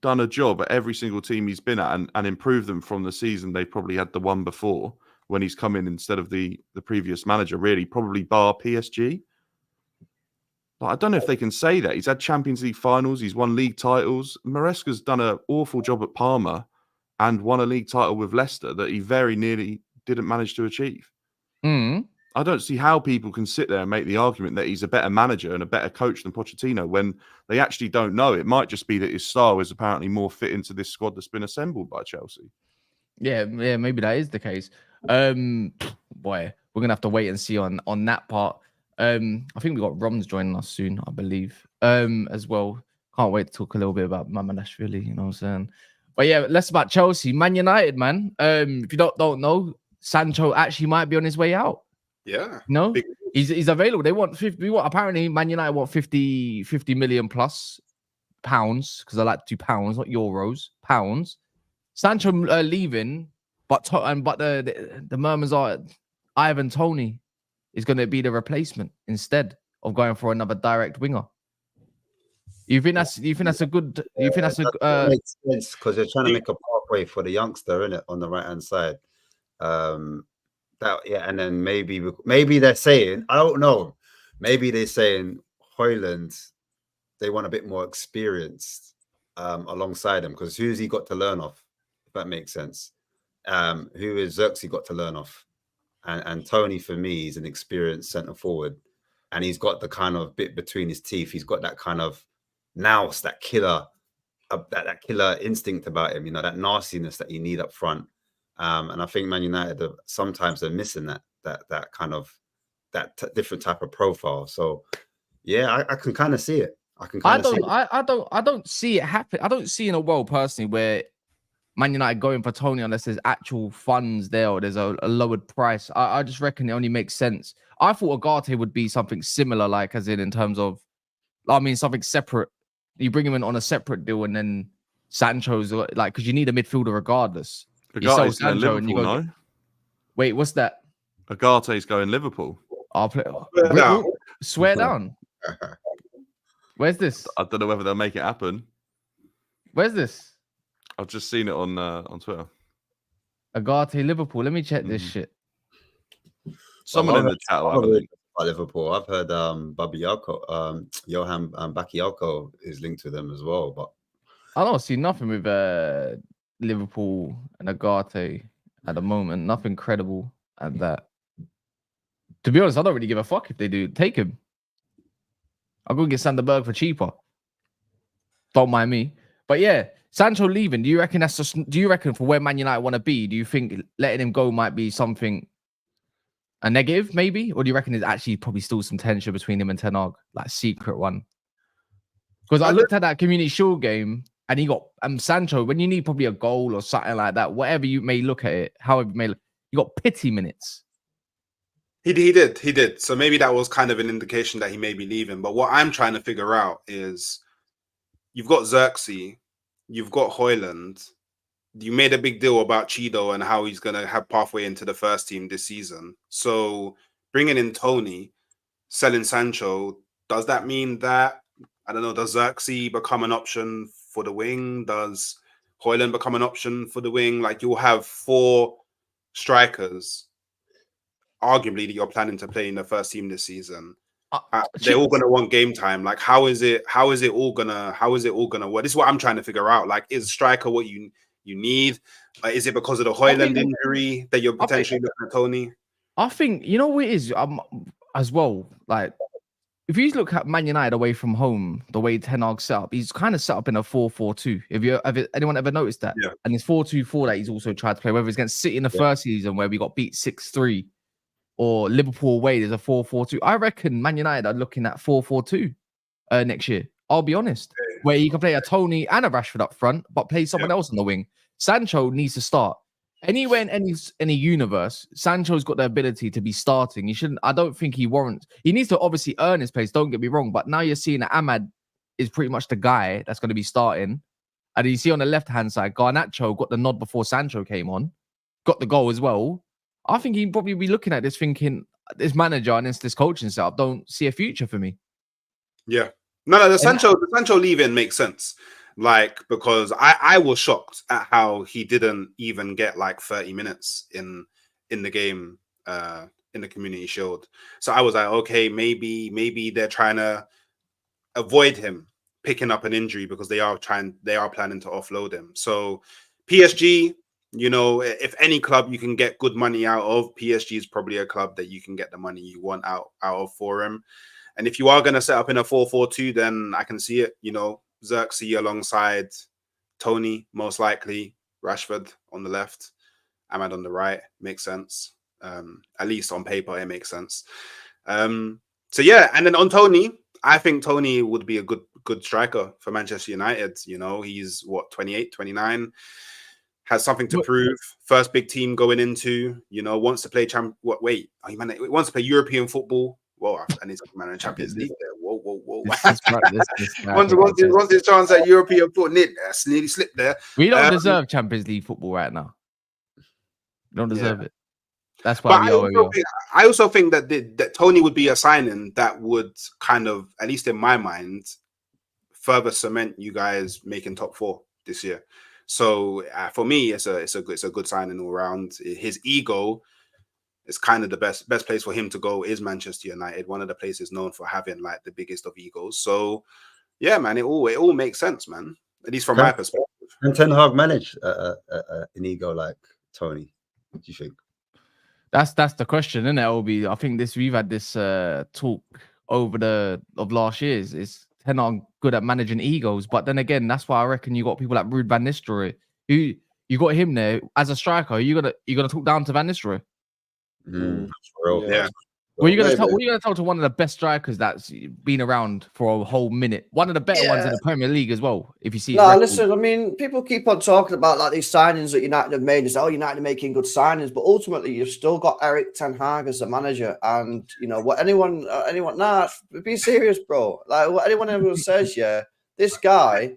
done a job at every single team he's been at and improved them from the season they probably had the one before when he's come in instead of the previous manager. Really, probably bar PSG. I don't know if they can say that. He's had Champions League finals. He's won league titles. Maresca's done an awful job at Parma and won a league title with Leicester that he very nearly didn't manage to achieve. Mm. I don't see how people can sit there and make the argument that he's a better manager and a better coach than Pochettino when they actually don't know. It might just be that his style is apparently more fit into this squad that's been assembled by Chelsea. Yeah, maybe that is the case. Boy, we're gonna have to wait and see on that part. I think we got Roms joining us soon, I believe. As well. Can't wait to talk a little bit about MAMARDASHVILI, you know what I'm saying? But yeah, less about Chelsea. Man United, man. If you don't know, Sancho actually might be on his way out. Yeah. No, he's available. They want 50. Apparently, Man United want 50 million plus pounds, because I like to do pounds, not euros, pounds. Sancho leaving, but the murmurs are Ivan Toney is going to be the replacement instead of going for another direct winger. You think that's a good? You think that's a makes sense because they're trying to make a pathway for the youngster, innit, on the right hand side. And then maybe they're saying, I don't know, maybe they're saying Højlund, they want a bit more experience alongside him, because who's he got to learn off, if that makes sense? Who is Xerxes got to learn off? And Toney, for me, is an experienced centre forward, and he's got the kind of bit between his teeth. He's got that kind of nous, that killer instinct about him, you know, that nastiness that you need up front. And I think Man United sometimes are missing that kind of different type of profile. So yeah, I can kind of see it. I don't see it happen. I don't see in a world personally where Man United going for Toney unless there's actual funds there or there's a lowered price. I just reckon it only makes sense. I thought Agate would be something similar, like as in terms of, I mean, something separate. You bring him in on a separate deal, and then Sancho's like, because you need a midfielder regardless. You sell Sancho and you go. No? Wait, what's that? Agate's going Liverpool. I'll play. Swear down. Where's this? I don't know whether they'll make it happen. Where's this? I've just seen it on Twitter. Agate Liverpool. Let me check this shit. Someone in the chat will have a link. Liverpool. I've heard Bakayoko, Johan Bakayoko is linked to them as well, but I don't see nothing with Liverpool and Agate at the moment. Nothing credible at that. To be honest, I don't really give a fuck if they do take him. I'll go get Sander Berg for cheaper. Don't mind me. But yeah, Sancho leaving. Do you reckon that's just? Do you reckon for where Man United want to be? Do you think letting him go might be something? A negative, maybe? Or do you reckon there's actually probably still some tension between him and Ten Hag, like secret one? Because I looked at that Community Shield game and he got Sancho, when you need probably a goal or something like that, whatever you may look at it, however you may look, you got pity minutes. He did. So maybe that was kind of an indication that he may be leaving. But what I'm trying to figure out is you've got Xerxes, you've got Højlund. You made a big deal about Chido and how he's going to have pathway into the first team this season. So bringing in Toney, selling Sancho, does that mean that, I don't know, does Xerxes become an option for the wing? Does Højlund become an option for the wing? Like, you'll have 4 strikers, arguably, that you're planning to play in the first team this season. They're all going to want game time. Like, how is it all gonna work? This is what I'm trying to figure out. Like, is striker what you need? Is it because of the Højlund injury that you're potentially looking at Toney? I think, you know what it is as well. Like, if you look at Man United away from home, the way Ten Hag set up, he's kind of set up in a 4-4-2. Anyone ever noticed that? Yeah. And it's 4-2-4 that he's also tried to play, whether it's against City in the first season where we got beat 6-3, or Liverpool away, there's a 4-4-2. I reckon Man United are looking at 4-4-2 next year. I'll be honest. Where you can play a Toney and a Rashford up front, but play someone else on the wing. Sancho needs to start. Anywhere in any universe, Sancho's got the ability to be starting. I don't think he warrants. He needs to obviously earn his place, don't get me wrong. But now you're seeing that Ahmad is pretty much the guy that's going to be starting. And you see on the left-hand side, Garnacho got the nod before Sancho came on. Got the goal as well. I think he'd probably be looking at this thinking, this manager and this coaching setup don't see a future for me. Yeah. No, the Sancho leaving makes sense. Like, because I was shocked at how he didn't even get like 30 minutes in the game, in the Community Shield. So I was like, okay, maybe they're trying to avoid him picking up an injury because they are planning to offload him. So PSG, You know, if any club you can get good money out of, PSG is probably a club that you can get the money you want out of for him. And if you are going to set up in a 4-4-2, then I can see it. You know, Xerxes alongside Toney, most likely. Rashford on the left. Ahmad on the right. Makes sense. At least on paper, it makes sense. So, yeah. And then on Toney, I think Toney would be a good striker for Manchester United. You know, he's, 28, 29. Has something to prove. First big team going into, you know, wants to play wants to play European football. Whoa, and he's man in Champions League there. Whoa. Once his chance at European football, nearly slipped there. We don't deserve Champions League football right now. We don't deserve it. That's why I also think that Toney would be a signing that would kind of, at least in my mind, further cement you guys making top 4 this year. So for me, it's a good signing all around. His ego is kind of the best place for him to go is Manchester United, one of the places known for having like the biggest of egos. So yeah, man, it all makes sense, man. At least from my perspective. Can Ten Hag manage an ego like Toney? What do you think? That's the question, isn't it, Obi? I think we've had this talk over of last year's. Is Ten Hag good at managing egos? But then again, that's why I reckon you got people like Ruud van Nistelrooy. Who you got him there as a striker? Are you gonna talk down to Van Nistelrooy? Yeah. What are you gonna tell to one of the best strikers that's been around for a whole minute? One of the better ones in the Premier League as well. If you see, listen. I mean, people keep on talking about like these signings that United have made. And say, United are making good signings, but ultimately you've still got Erik ten Hag as the manager. And you know what? Anyone? Be serious, bro. Like what anyone says, this guy.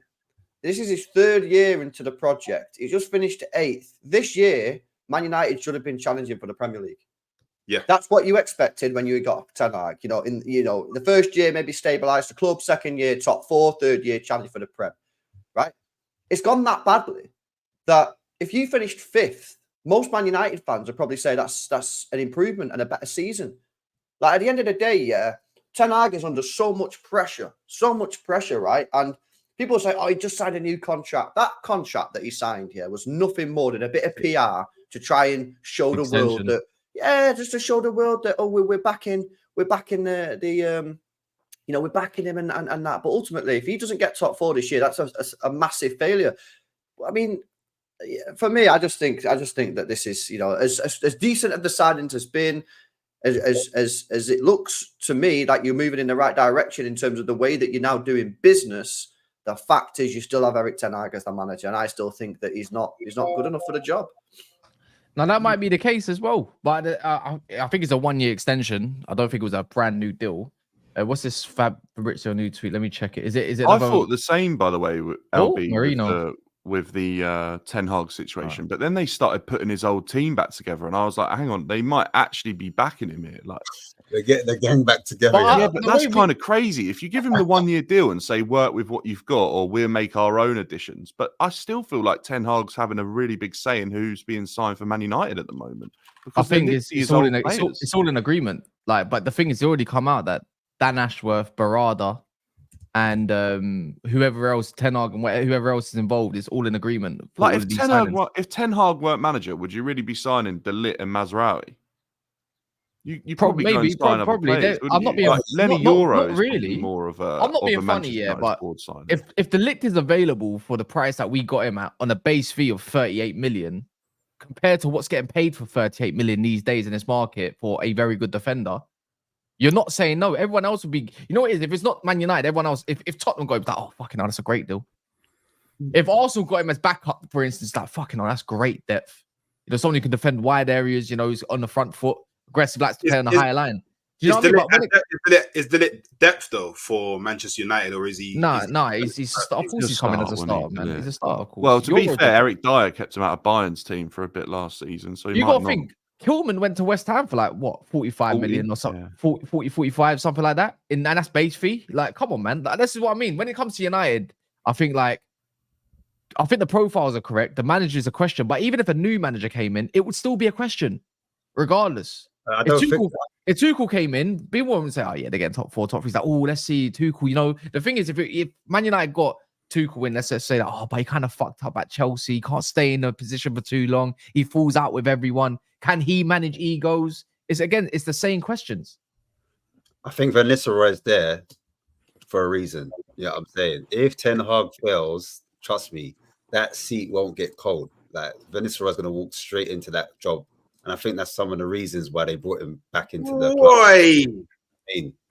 This is his 3rd year into the project. He just finished 8th this year. Man United should have been challenging for the Premier League. Yeah, that's what you expected when you got Ten Hag. You know, the first year maybe stabilise the club, 2nd year top 4, 3rd year challenge for the Prem. Right? It's gone that badly that if you finished 5th, most Man United fans would probably say that's an improvement and a better season. Like at the end of the day, Ten Hag is under so much pressure, right? And people say, he just signed a new contract. That contract that he signed here was nothing more than a bit of PR to try and show the world that. Yeah, just to show the world that we're backing we're backing him and that. But ultimately, if he doesn't get top 4 this year, that's a massive failure. I mean, for me, I just think that this is, as decent as the signings has been, as it looks to me like you're moving in the right direction in terms of the way that you're now doing business. The fact is, you still have Erik ten Hag as the manager, and I still think that he's not good enough for the job. Now, that might be the case as well, but I think it's a 1-year extension. I don't think it was a brand new deal. What's this Fabrizio new tweet? Let me check it. Is it? I thought the same, by the way, LB, Marino. with the Ten Hag situation. But then they started putting his old team back together, and I was like, hang on, they might actually be backing him here. Like they're getting back together. But that's kind of crazy. If you give him the 1-year deal and say work with what you've got, or we'll make our own additions. But I still feel like Ten Hag's having a really big say in who's being signed for Man United at the moment. I think it's all in agreement. Like, but the thing is, it's already come out that Dan Ashworth, Barada, and whoever else, Ten Hag and whoever else is involved is all in agreement. Like if Ten Hag weren't manager, would you really be signing De Ligt and Mazraoui? You probably maybe sign probably. Players, I'm not being like Lenny Euro not really more of a. I'm not being funny, but if De Ligt is available for the price that we got him at on a base fee of 38 million, compared to what's getting paid for 38 million these days in this market for a very good defender. You're not saying no. Everyone else would be. You know what it is? If it's not Man United, everyone else. If Tottenham got him, like, oh fucking hell, that's a great deal. If Arsenal got him as backup, for instance, like fucking hell, that's great depth. Someone who can defend wide areas. He's on the front foot, aggressive, likes to play on the higher line. Do you know what I mean? Is De Ligt depth though for Manchester United, or is he? No. He's of course he's coming as a starter, man. He's a starter. Well, to be fair, Eric Dyer kept him out of Bayern's team for a bit last season, so you got to think. Kilman went to West Ham for like what 45 million or something, 40, 45, something like that. And that's base fee. Like, come on, man. This is what I mean. When it comes to United, I think the profiles are correct. The manager is a question, but even if a new manager came in, it would still be a question, regardless. If Tuchel came in, people would say, "Oh yeah, they're getting top 4, top 3." It's like, oh, let's see Tuchel. The thing is, if Man United got Tuchel win, let's just say that, oh, but he kind of fucked up at Chelsea. He can't stay in a position for too long. He falls out with everyone. Can he manage egos? It's the same questions. I think Van Nistelrooy is there for a reason. Yeah, I'm saying if Ten Hag fails, trust me, that seat won't get cold. Like Van Nistelrooy is going to walk straight into that job, and I think that's some of the reasons why they brought him back into the club. Boy,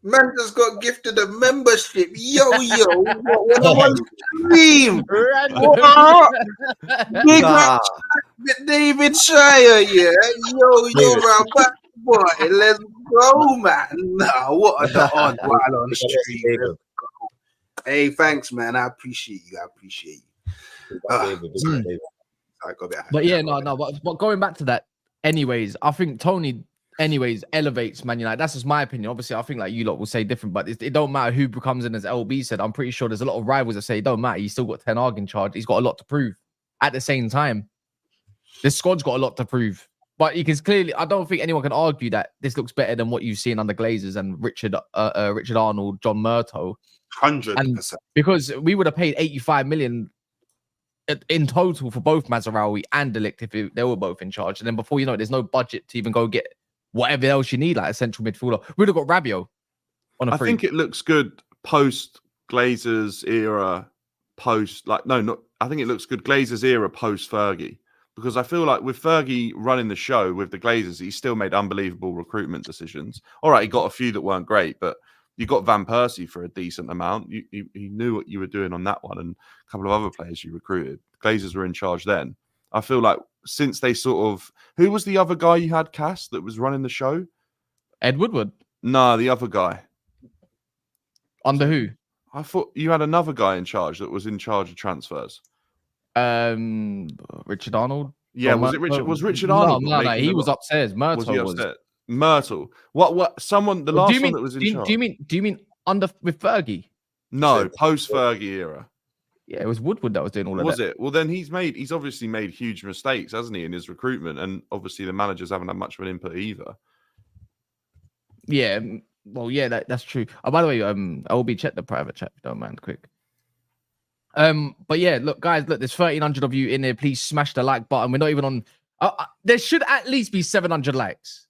man just got gifted a membership. Yo, what I'm on stream. What? Big up David Shire, yeah. Yo, man, back boy, let's go, man. Nah, what are the odds while on stream? Hey, thanks, man. I appreciate you. But yeah, no. But going back to that, anyways, I think Toney, elevates Man United. That's just my opinion. Obviously, I think like you lot will say different, but it don't matter who becomes in, as LB said. I'm pretty sure there's a lot of rivals that say it don't matter. He's still got Ten Hag in charge. He's got a lot to prove. At the same time, this squad's got a lot to prove. But you can clearly, I don't think anyone can argue that this looks better than what you've seen under Glazers and Richard Arnold, John Murtough. 100%. Because we would have paid 85 million in total for both Mazraoui and De Ligt if they were both in charge. And then before you know it, there's no budget to even go get whatever else you need, like a central midfielder. We'd have got Rabiot on a free. I think it looks good post Glazers era, I think it looks good Glazers era post Fergie. Because I feel like with Fergie running the show with the Glazers, he still made unbelievable recruitment decisions. All right, he got a few that weren't great, but you got Van Persie for a decent amount. You knew what you were doing on that one, and a couple of other players you recruited. Glazers were in charge then. I feel like since they sort of... Who was the other guy you had, Cass, that was running the show? Ed Woodward? No, the other guy. Under who? I thought you had another guy in charge that was in charge of transfers. Richard Arnold. Yeah, was it Richard? Was Richard Arnold? No, he was upstairs. Myrtle was. Myrtle. What? Someone. The last one that was in charge. Do you mean under with Fergie? No, post Fergie era. Yeah, it was Woodward that was doing all of that. Was it? Well, then he's obviously made huge mistakes, hasn't he, in his recruitment? And obviously the managers haven't had much of an input either. Yeah. Well, yeah, that's true. Oh, by the way, I will be check the private chat if you don't mind, quick. But yeah, look, guys, look, there's 1,300 of you in there. Please smash the like button. We're not even on. There should at least be 700 likes.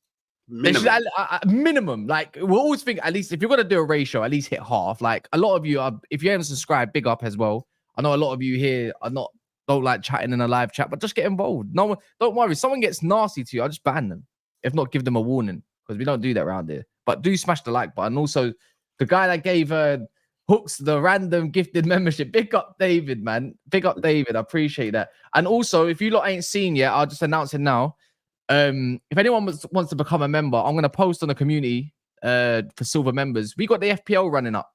Minimum. There should, minimum. Like we always think, at least if you're gonna do a ratio, at least hit half. Like a lot of you are. If you haven't subscribed, big up as well. I know a lot of you here don't like chatting in a live chat, but just get involved. No one, don't worry. If someone gets nasty to you, I'll just ban them. If not, give them a warning because we don't do that around here. But do smash the like button. Also, the guy that gave Hooks the random gifted membership. Big up David, man. Big up David. I appreciate that. And also, if you lot ain't seen yet, I'll just announce it now. If anyone wants to become a member, I'm going to post on the community for silver members. We got the FPL running up.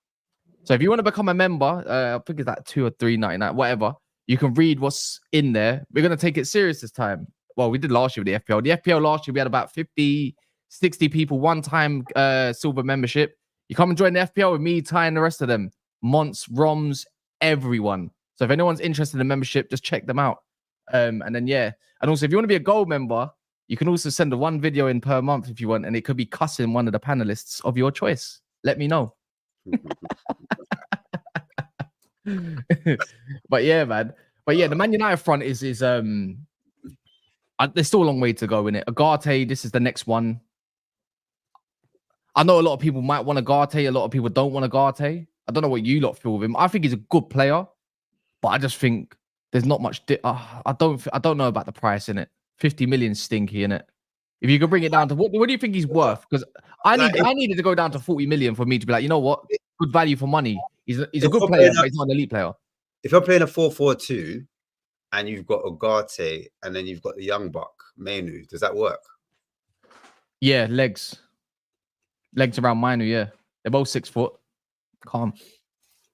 So if you want to become a member, I think it's like $2 or $3.99, whatever. You can read what's in there. We're going to take it serious this time. Well, we did last year with the FPL. The FPL last year, we had about 50, 60 people, one-time silver membership. You come and join the FPL with me, Ty, and the rest of them. Monts, Roms, everyone. So if anyone's interested in membership, just check them out. And then, yeah. And also, if you want to be a gold member, you can also send one video in per month if you want. And it could be cussing one of the panelists of your choice. Let me know. But yeah, man. But yeah, the Man United front is there's still a long way to go in it. Agate, this is the next one. I know a lot of people might want Agate, a lot of people don't want Agate. I don't know what you lot feel with him. I think he's a good player, but I just think there's not much. I don't know about the price in it. 50 million stinky in it. If you could bring it down to what do you think he's worth? Because I needed to go down to 40 million for me to be like, you know what, good value for money. He's a good player, but he's not an elite player. If you're playing a 4-4-2 and you've got Agate and then you've got the young buck Mainu, does that work? Yeah, legs around Mainu. Yeah, they're both 6 foot. Calm.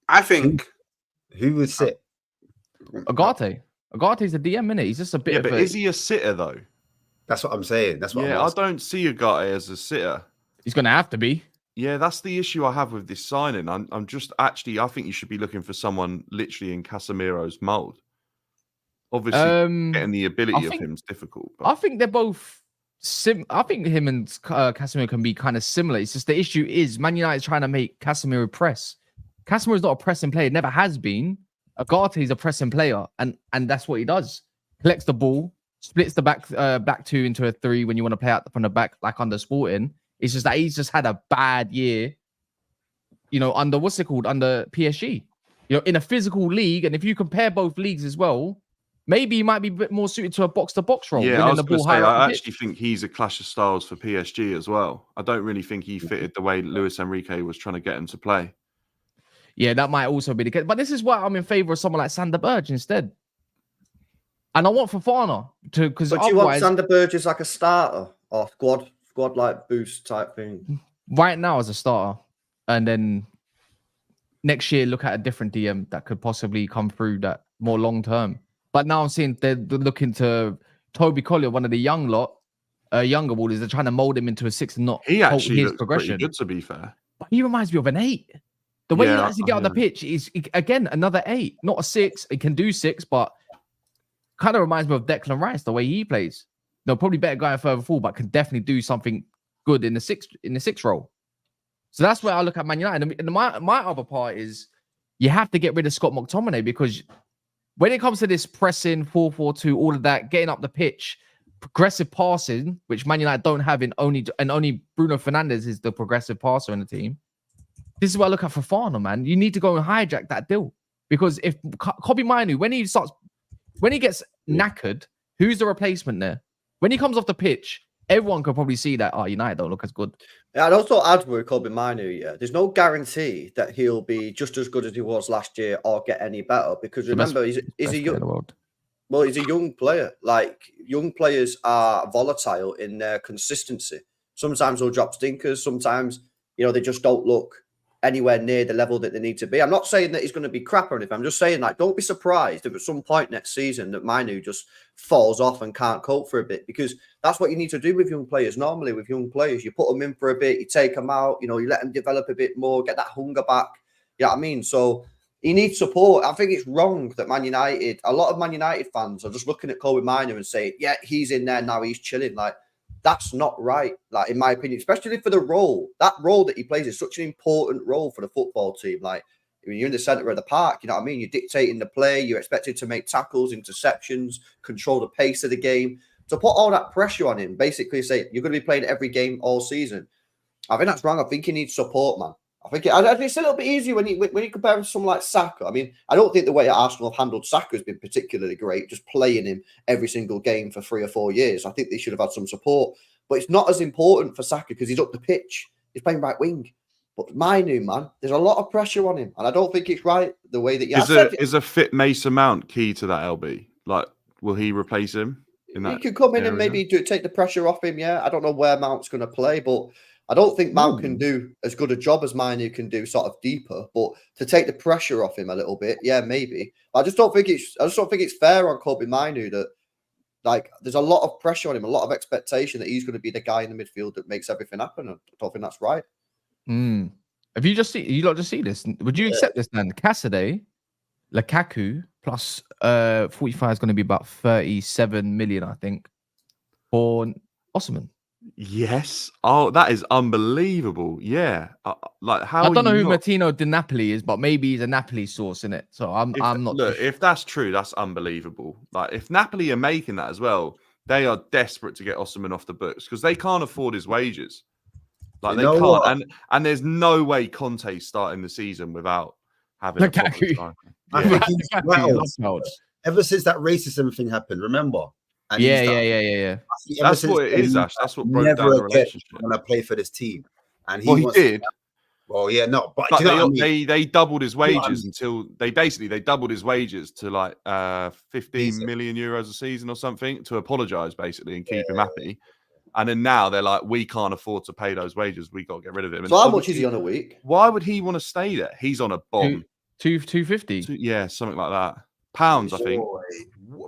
I think who would sit? Agate's a DM, innit? He's just a bit. Yeah, but is he a sitter though? That's what I'm saying. That's what. Yeah, I don't see Agate as a sitter. He's gonna have to be. Yeah, that's the issue I have with this signing. I'm just actually, I think you should be looking for someone literally in Casemiro's mold. Obviously, getting the ability of him is difficult. But... I think they're both. I think him and Casemiro can be kind of similar. It's just the issue is Man United trying to make Casemiro press. Casemiro's not a pressing player, never has been. Agate is a pressing player, and that's what he does. Collects the ball, splits the back two into a three when you want to play out from the back, like under Sporting. It's just that he's just had a bad year, under under PSG. In a physical league, and if you compare both leagues as well, maybe he might be a bit more suited to a box-to-box role. Yeah, I was the going ball to say, I pitch. actually think he's a clash of styles for PSG as well. I don't really think he fitted the way Luis Enrique was trying to get him to play. Yeah, that might also be the case. But this is why I'm in favour of someone like Sander Berge instead. And I want Fofana to, because But do you want Sander Berge as like a starter or squad like boost type thing? Right now as a starter, and then next year look at a different DM that could possibly come through that more long term. But now I'm seeing they're looking to Toby Collier, one of the younger ballers. They're trying to mold him into a 6 and not He actually his looks progression. pretty good, to be fair. But he reminds me of an 8. The way he likes to get on the pitch is, again, another 8, not a 6. He can do 6, but kind of reminds me of Declan Rice, the way he plays. No, probably better going further forward, but can definitely do something good in the 6 role. So that's where I look at Man United. And my other part is you have to get rid of Scott McTominay, because when it comes to this pressing, 4-4-2, all of that, getting up the pitch, progressive passing, which Man United don't have only Bruno Fernandes is the progressive passer in the team. This is what I look at for Fofana, man. You need to go and hijack that deal, because if Kobbie Mainoo, when he gets knackered, who's the replacement there? When he comes off the pitch, everyone could probably see that, United don't look as good. Yeah, I'd also add with Kobbie Mainoo, there's no guarantee that he'll be just as good as he was last year or get any better, because remember, he's a young player. Like, young players are volatile in their consistency. Sometimes they'll drop stinkers. Sometimes, they just don't look anywhere near the level that they need to be. I'm not saying that he's going to be crap or anything. I'm just saying, like, don't be surprised if at some point next season that Mainoo just falls off and can't cope for a bit, because that's what you need to do with young players. Normally with young players, you put them in for a bit, you take them out, you let them develop a bit more, get that hunger back. You know what I mean? So he needs support. I think it's wrong that a lot of Man United fans are just looking at Kobbie Mainoo and saying, yeah, he's in there now, he's chilling. Like, that's not right, like, in my opinion, especially for the role. That role that he plays is such an important role for the football team. Like, when you're in the centre of the park, you know what I mean? You're dictating the play. You're expected to make tackles, interceptions, control the pace of the game. To put all that pressure on him, basically say, you're going to be playing every game all season. I think that's wrong. I think he needs support, man. I think it's a little bit easier when you compare him to someone like Saka. I mean, I don't think the way Arsenal have handled Saka has been particularly great, just playing him every single game for 3 or 4 years. I think they should have had some support. But it's not as important for Saka because he's up the pitch. He's playing right wing. But Mainoo, man, there's a lot of pressure on him. And I don't think it's right the way that is a fit Mason Mount key to that, LB? Like, will he replace him? He could come in and maybe take the pressure off him, yeah. I don't know where Mount's going to play, but I don't think Mount can do as good a job as Mainoo can do, sort of deeper. But to take the pressure off him a little bit, yeah, maybe. I just don't think it's fair on Kobbie Mainoo that, like, there's a lot of pressure on him, a lot of expectation that he's going to be the guy in the midfield that makes everything happen. I don't think that's right. Have you not just see this? Would you accept this then? Cassidy, Lukaku plus 45 is going to be about 37 million, I think, for Osimhen. Yes. Oh, that is unbelievable. Yeah. Like, how I don't know who Martino Di Napoli is, but maybe he's a Napoli source in it. So I'm not. Look, if that's true, that's unbelievable. Like, if Napoli are making that as well, they are desperate to get Osimhen off the books because they can't afford his wages. Like, they can't. What? And there's no way Conte's starting the season without having Lukaku. I think he's rattled. Ever since that racism thing happened, remember? And Yeah. That's what it is, Ash. That's what broke down the relationship. When I play for this team, and he did. Well, yeah, no, but do you know they doubled his wages until they doubled his wages to like 15 million euros a season or something to apologise basically and keep him happy. And then now they're like, we can't afford to pay those wages. We got to get rid of him. So how much is he on a week? Why would he want to stay there? He's on a bomb. 250. Yeah, something like that. Pounds, I think.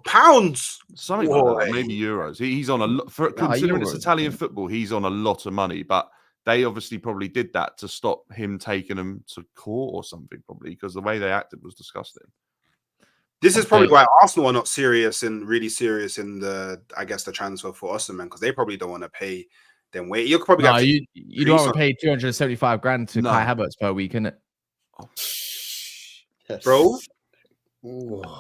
Pounds, something like that. Maybe euros. He's on a lot for considering it's Italian football. He's on a lot of money, but they obviously probably did that to stop him taking them to court or something, probably because the way they acted was disgusting. This is probably why Arsenal are not really serious in the transfer for Osimhen, because they probably don't want to pay them weight. You'll probably you don't want to pay 275 grand to Kai Havertz per week, innit? Bro.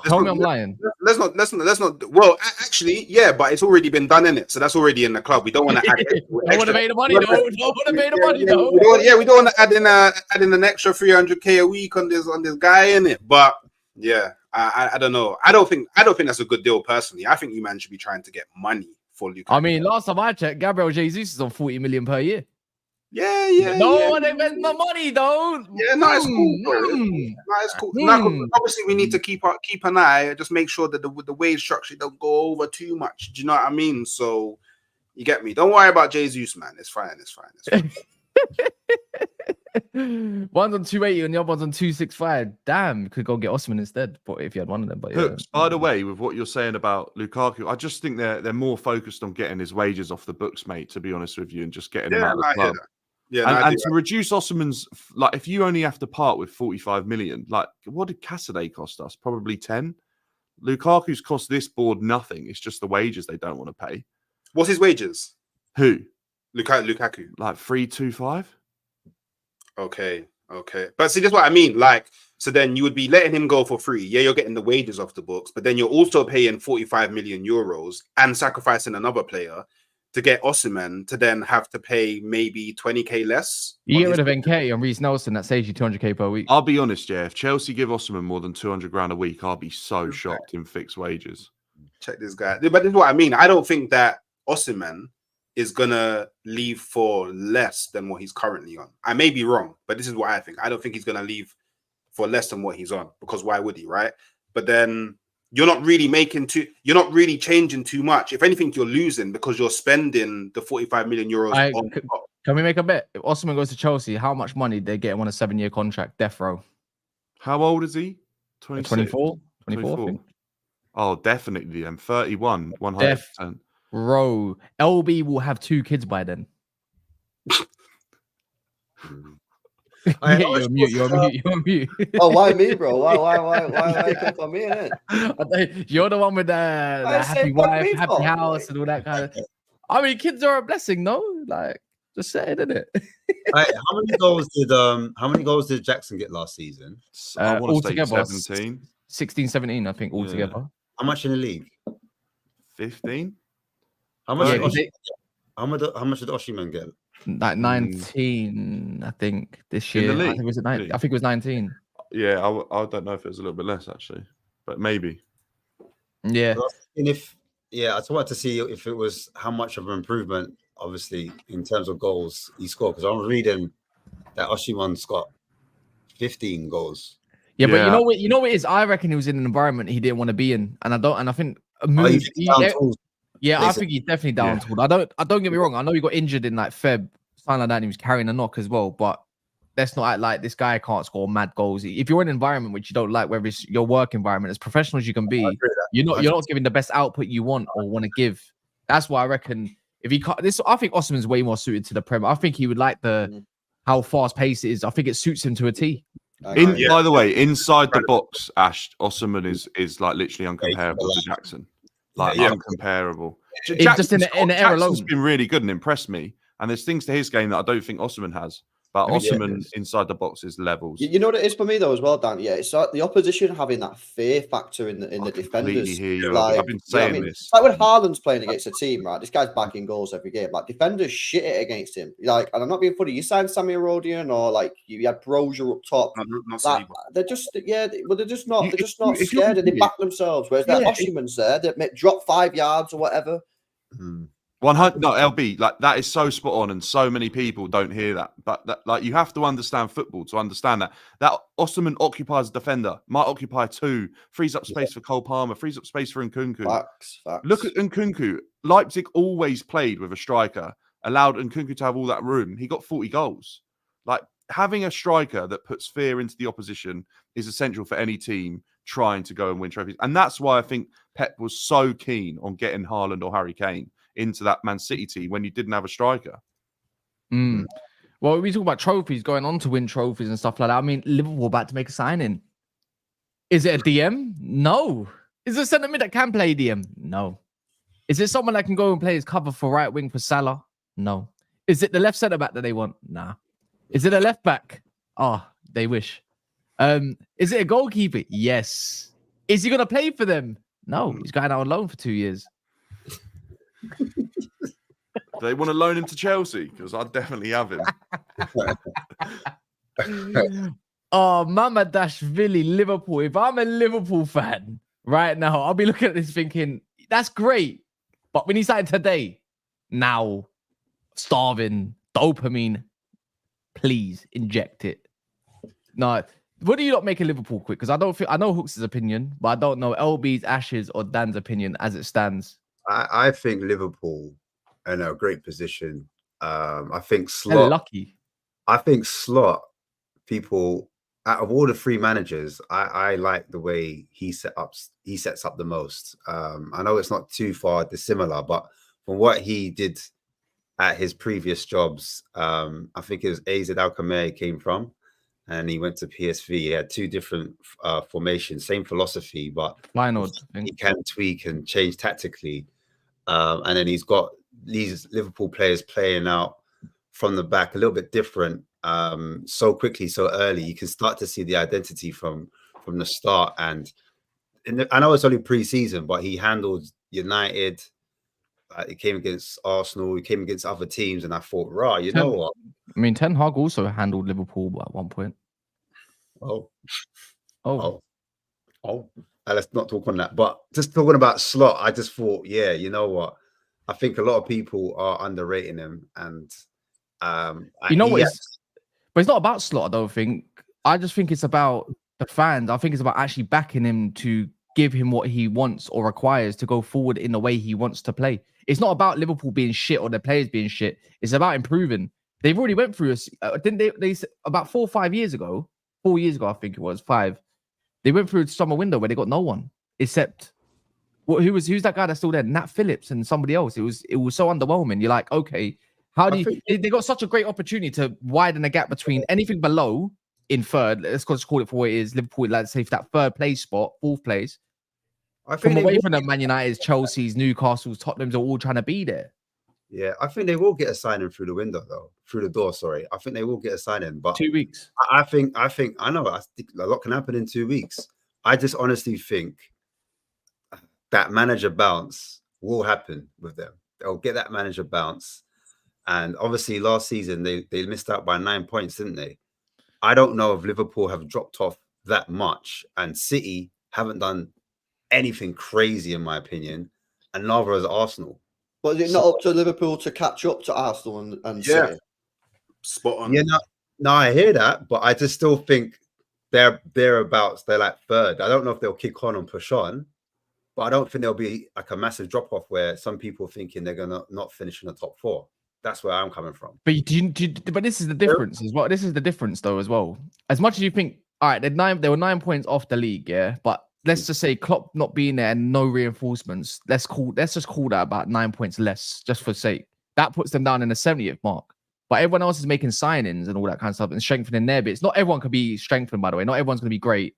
Tell me I'm lying. Let's not. Well, actually, yeah, but it's already been done in it, so that's already in the club. We don't want to add. Don't want to pay the money, though. Don't want to pay the money, though. We don't want to add in an extra 300k a week on this guy in it. But yeah, I don't know. I don't think that's a good deal personally. I think you man should be trying to get money for Lukaku. I mean, last time I checked, Gabriel Jesus is on 40 million per year. Yeah. No, they spend the money, though. Yeah, no, it's cool. No, it's cool. No, obviously, we need to keep an eye, just make sure that the wage structure don't go over too much. Do you know what I mean? So you get me. Don't worry about Jesus, man. It's fine. One's on 280 and the other one's on 265. Damn, could go get Osimhen instead. But if you had one of them, but yeah. Hooks, by the way, with what you're saying about Lukaku, I just think they're more focused on getting his wages off the books, mate. To be honest with you, and just getting him out of the club. Yeah, and to reduce Osimhen's, like, if you only have to part with 45 million, like, what did Cassidy cost us? Probably 10. Lukaku's cost this board nothing. It's just the wages they don't want to pay. What's his wages? Who? Lukaku. Like 325. Okay. But see, that's what I mean. Like, so then you would be letting him go for free. Yeah, you're getting the wages off the books, but then you're also paying 45 million euros and sacrificing another player to get Osimhen to then have to pay maybe 20k less. You get rid of Nketiah and Reece Nelson, that saves you 200k per week. I'll be honest, yeah. If Chelsea give Osimhen more than 200 grand a week, I'll be so shocked in fixed wages. Check this guy. But this is what I mean. I don't think that Osimhen is gonna leave for less than what he's currently on. I may be wrong, but this is what I think. I don't think he's gonna leave for less than what he's on, because why would he, right? But then you're not really changing too much. If anything, you're losing because you're spending the 45 million euros on top. Can we make a bet? If Osimhen goes to Chelsea, how much money they get him on a 7-year contract, death row? How old is he? 24, I think. Oh, definitely then. 31, 100%. Bro, LB will have 2 kids by then. You're on mute. Oh, why me, bro? Why click on me, innit? You're the one with the happy wife, happy house, and all that kind of. I mean, kids are a blessing, no? Like, just saying, isn't it? How many goals did Jackson get last season? I want to say Altogether, 17. 16, 17, I think, altogether. Yeah. How much in the league? 15. How much? How much did Osimhen get? Like 19, I think, this year. I think it was 19. Yeah, I don't know if it was a little bit less actually, but maybe. Yeah. And I just wanted to see if it was how much of an improvement, obviously, in terms of goals he scored. Because I'm reading that Osimhen's got 15 goals. Yeah, but you know what it is? I reckon he was in an environment he didn't want to be in, and I think a move. I think he's definitely down tools. I don't get me wrong. I know he got injured in like Feb, something like that, and he was carrying a knock as well. But let's not act like this guy can't score mad goals. If you're in an environment which you don't like, whether it's your work environment, as professional as you can be, you're not giving the best output you want or want to give. That's why I reckon if he can't, I think Osimhen's way more suited to the Prem. I think he would like how fast paced it is. I think it suits him to a T. By the way, inside the box, Ash, Osimhen is like literally uncomparable to Jackson. Like uncomparable. Just in the air alone, Jackson's been really good and impressed me. And there's things to his game that I don't think Osimhen has. But Osimhen inside the box is levels. You know what it is for me though as well, Dan. Yeah, it's like the opposition having that fear factor in the defenders. Hear you. Like, I've been saying this. It's like when Haaland's playing against a team, right? This guy's bagging goals every game. Like defenders shit it against him. Like, and I'm not being funny. You signed Sammy Rodion or like you had Brozier up top. Like, they're just they're just not scared and they back themselves. Whereas that Osimhen's there, they drop 5 yards or whatever. 100. No, LB, like that is so spot on, and so many people don't hear that. But like you have to understand football to understand that Osimhen occupies a defender, might occupy 2, frees up space for Cole Palmer, frees up space for Nkunku. Facts. Look at Nkunku. Leipzig always played with a striker, allowed Nkunku to have all that room. He got 40 goals. Like having a striker that puts fear into the opposition is essential for any team trying to go and win trophies, and that's why I think Pep was so keen on getting Haaland or Harry Kane into that Man City team when you didn't have a striker. Well, we talk about trophies, going on to win trophies and stuff like that. I mean, Liverpool about to make a signing. Is it a DM? No. Is it a centre mid that can play DM? No. Is it someone that can go and play his cover for right wing for Salah? No. Is it the left centre back that they want? Nah. Is it a left back? Oh, they wish. Is it a goalkeeper? Yes. Is he going to play for them? No, he's going out on loan for 2 years. Do they want to loan him to Chelsea? Because I'd definitely have him. Oh, MAMARDASHVILI, Liverpool. If I'm a Liverpool fan right now, I'll be looking at this thinking, that's great. But when he signed today, now, starving, dopamine, please inject it. No, what do you not make of Liverpool quick? Because I know Hooks' opinion, but I don't know LB's, Ash's, or Dan's opinion as it stands. I think Liverpool in a great position. I think They're Slot. lucky. I think Slot. People out of all the three managers, I like the way he sets up the most. I know it's not too far dissimilar, but from what he did at his previous jobs, I think it was AZ Alkmaar came from, and he went to PSV. He had two different formations, same philosophy, but he can tweak and change tactically. And then he's got these Liverpool players playing out from the back a little bit different, so quickly, so early. You can start to see the identity from the start. And I know it's only pre-season, but he handled United. He came against Arsenal. He came against other teams, and I thought, right, you know what? I mean, Ten Hag also handled Liverpool at one point. Let's not talk on that. But just talking about Slot, I just thought, yeah, you know what? I think a lot of people are underrating him, and you know what? But it's not about Slot, I don't think. I just think it's about the fans. I think it's about actually backing him to give him what he wants or requires to go forward in the way he wants to play. It's not about Liverpool being shit or their players being shit. It's about improving. They've already went through didn't they about 4 or 5 years ago, 4 years ago, I think it was 5. They went through a summer window where they got no one except who's that guy that's still there? Nat Phillips and somebody else. It was so underwhelming. You're like, okay, how do you? They got such a great opportunity to widen the gap between anything below in third. Let's just call it for what it is. Liverpool, let's say, for that third place spot, 4th place. From away from the Man United's, Chelsea's, Newcastle's, Tottenham's are all trying to be there. Yeah, I think they will get a signing through the window, though. Through the door, sorry. I think they will get a signing, but 2 weeks. I think I know. I think a lot can happen in 2 weeks. I just honestly think that manager bounce will happen with them. They'll get that manager bounce. And obviously, last season, they missed out by 9 points, didn't they? I don't know if Liverpool have dropped off that much, and City haven't done anything crazy, in my opinion, and neither has Arsenal. But is it not up to Liverpool to catch up to Arsenal and City? Spot on. Yeah, no, I hear that, but I just still think they're thereabouts. They're like third. I don't know if they'll kick on and push on, but I don't think there'll be like a massive drop off where some people thinking they're gonna not finish in the top 4. That's where I'm coming from. But but this is the difference as well. This is the difference though as well. As much as you think, all right, they were 9 points off the league, yeah. But let's just say Klopp not being there and no reinforcements. Let's just call that about 9 points less, just for sake. That puts them down in the 70th mark. But everyone else is making signings and all that kind of stuff and strengthening their bits. Not everyone can be strengthened, by the way. Not everyone's going to be great.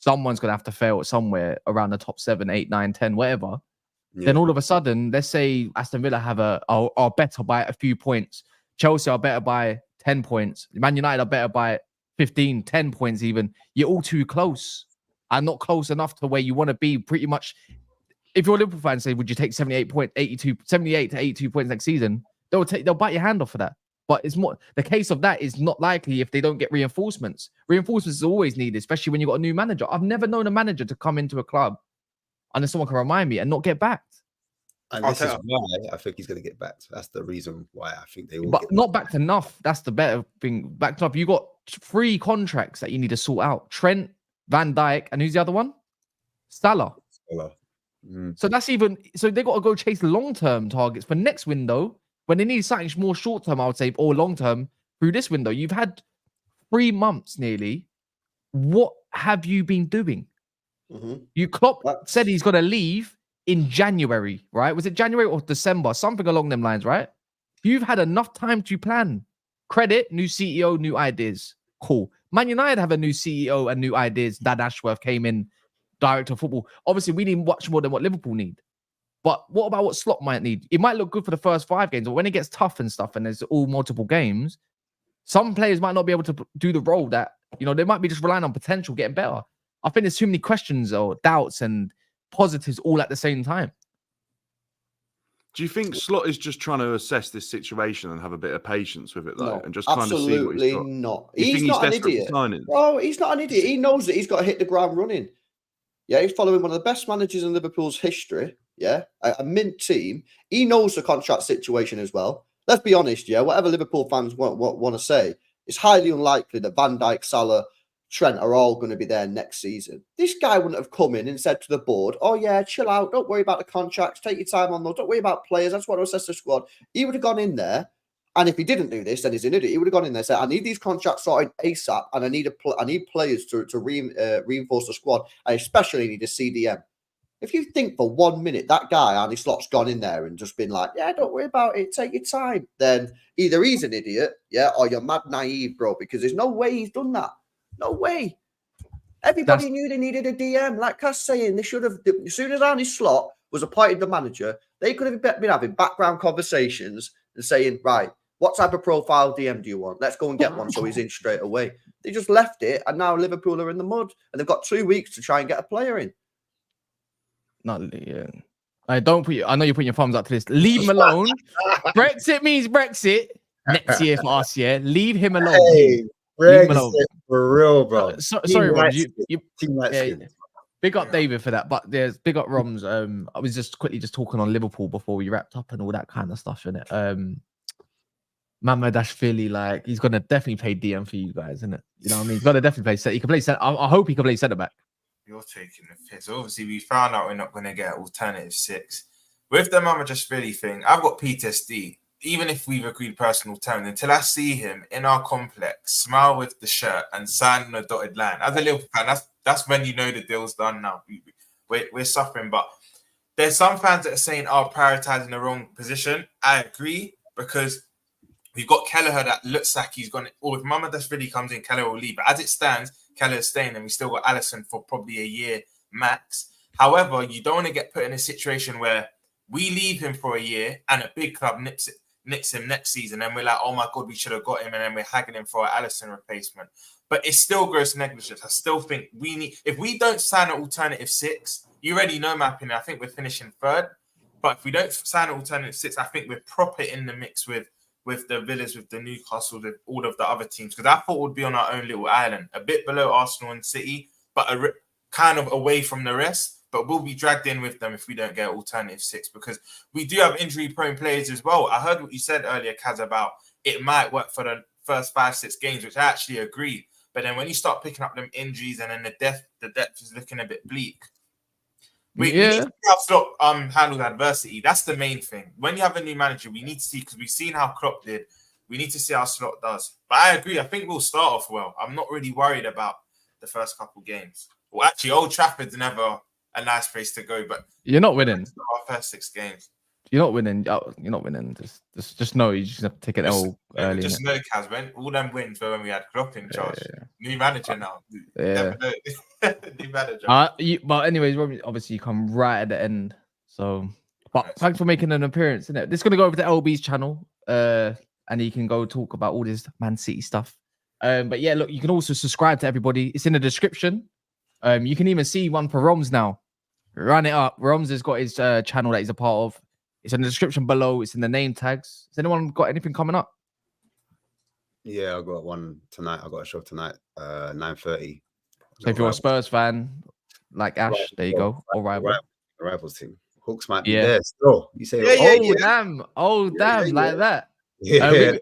Someone's going to have to fail somewhere around the top 7, 8, 9, 10, whatever. Yeah. Then all of a sudden, let's say Aston Villa have are better by a few points. Chelsea are better by 10 points. Man United are better by 15, 10 points even. You're all too close. And not close enough to where you want to be pretty much. If you're a Liverpool fan, say, would you take 78 to 82 points next season? They'll bite your hand off for that. But it's more the case of that is not likely if they don't get reinforcements. Reinforcements is always needed, especially when you've got a new manager. I've never known a manager to come into a club, unless someone can remind me, and not get backed. And this is why I think he's going to get backed. That's the reason why I think they will. But not backed enough. That's the better thing. Backed up. You got 3 contracts that you need to sort out. Trent, Van Dijk, and who's the other one? Salah. So that's even. So they got to go chase long-term targets for next window when they need something more short-term, I would say, or long-term through this window. You've had 3 months nearly. What have you been doing? You Klopp said he's going to leave in January, right? Was it January or December? Something along them lines, right? You've had enough time to plan. Credit, new CEO, new ideas. Cool. Man United have a new CEO and new ideas. Dan Ashworth came in, director of football. Obviously, we need much more than what Liverpool need. But what about what Slot might need? It might look good for the first 5 games, but when it gets tough and stuff and there's all multiple games, some players might not be able to do the role that, they might be just relying on potential getting better. I think there's too many questions or doubts and positives all at the same time. Do you think Slot is just trying to assess this situation and have a bit of patience with it, though, No, and just kind of see what he's absolutely got? not. You think He's not an desperate for idiot. signings? Bro, he's not an idiot. He knows that he's got to hit the ground running. Yeah, he's following one of the best managers in Liverpool's history. Yeah, a mint team. He knows the contract situation as well. Let's be honest, yeah, whatever Liverpool fans want to say, it's highly unlikely that Van Dijk, Salah, Trent are all going to be there next season. This guy wouldn't have come in and said to the board, oh, yeah, chill out. Don't worry about the contracts. Take your time on those. Don't worry about players. That's what I assess the squad. He would have gone in there. And if he didn't do this, then he's an idiot. He would have gone in there and said, I need these contracts sorted ASAP. And I need players to reinforce the squad. I especially need a CDM. If you think for 1 minute that guy, Arnie Slot's gone in there and just been like, yeah, don't worry about it. Take your time. Then either he's an idiot, yeah, or you're mad naive, bro, because there's no way he's done that. No way. Everybody knew they needed a DM. Like Cass saying, they should have, as soon as Arnie Slot was appointed the manager, they could have been having background conversations and saying, right, what type of profile DM do you want? Let's go and get one so he's in straight away. They just left it, and now Liverpool are in the mud, and they've got 2 weeks to try and get a player in. I don't put you. I know you're putting your thumbs up to this. Leave him alone. Brexit means Brexit next year for us. Yeah, leave him alone. Hey, leave him alone. For real, bro. Sorry, Roms. Yeah, big up David for that. But there's big up Roms. I was just quickly talking on Liverpool before we wrapped up and all that kind of stuff in it. MAMARDASHVILI, like he's gonna definitely play DM for you guys, isn't it? You know what I mean? He's gonna definitely play set. He can play set. I hope he can play centre back. You're taking the piss. Obviously, we found out we're not going to get alternative 6. With the MAMARDASHVILI thing, I've got PTSD. Even if we've agreed personal terms, until I see him in our complex, smile with the shirt and sign on a dotted line. As a Liverpool fan, that's when you know the deal's done now. We're suffering. But there's some fans that are saying, oh, prioritising the wrong position. I agree, because we've got Kelleher that looks like he's gone. Or if MAMARDASHVILI comes in, Kelleher will leave. But as it stands, Kelleher's staying, and we still got Alisson for probably a year max. However, you don't want to get put in a situation where we leave him for a year and a big club nips him next season, and we're like, oh my God, we should have got him, and then we're haggling him for an Alisson replacement. But it's still gross negligence. I still think we need, if we don't sign an alternative 6, you already know my opinion, I think we're finishing 3rd. But if we don't sign an alternative 6, I think we're proper in the mix with the Villas, with the Newcastle, with all of the other teams. Because I thought we'd be on our own little island, a bit below Arsenal and City, but kind of away from the rest. But we'll be dragged in with them if we don't get alternative 6, because we do have injury-prone players as well. I heard what you said earlier, Kaz, about it might work for the first 5-6 games, which I actually agree. But then when you start picking up them injuries and then the depth is looking a bit bleak. We need to see how Klopp handled adversity. That's the main thing. When you have a new manager, we need to see, because we've seen how Klopp did. We need to see how Slot does. But I agree. I think we'll start off well. I'm not really worried about the first couple games. Well, actually, Old Trafford's never a nice place to go, but you're not winning. Our first 6 games. You're not winning. You're not winning. Just know you just have to take an L early. Just know, Kaz, when all them wins were when we had Klopp in charge. New manager now. Yeah. New manager. But anyways, obviously you come right at the end. So, but thanks for making an appearance. Isn't it? This is gonna go over to LB's channel, and he can go talk about all this Man City stuff. But yeah, look, you can also subscribe to everybody. It's in the description. You can even see one for Roms now. Run it up. Roms has got his channel that he's a part of. It's in the description below. It's in the name tags. Has anyone got anything coming up? Yeah, I got one tonight. I got a show tonight, 9:30. So if you're a Spurs fan, like Ash, there you go. Or Rivals team. Hooks might be there still. You say, damn, like that. Yeah.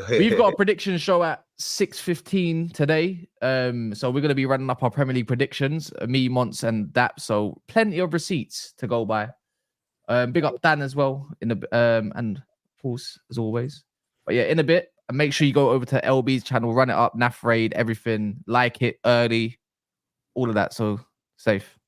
We've got a prediction show at 6:15 today. So we're gonna be running up our Premier League predictions. Me, Monts, and Dap. So plenty of receipts to go by. Big up Dan as well in the and of course as always. But yeah, in a bit, and make sure you go over to LB's channel, run it up, NAF raid, everything, like it early, all of that. So safe.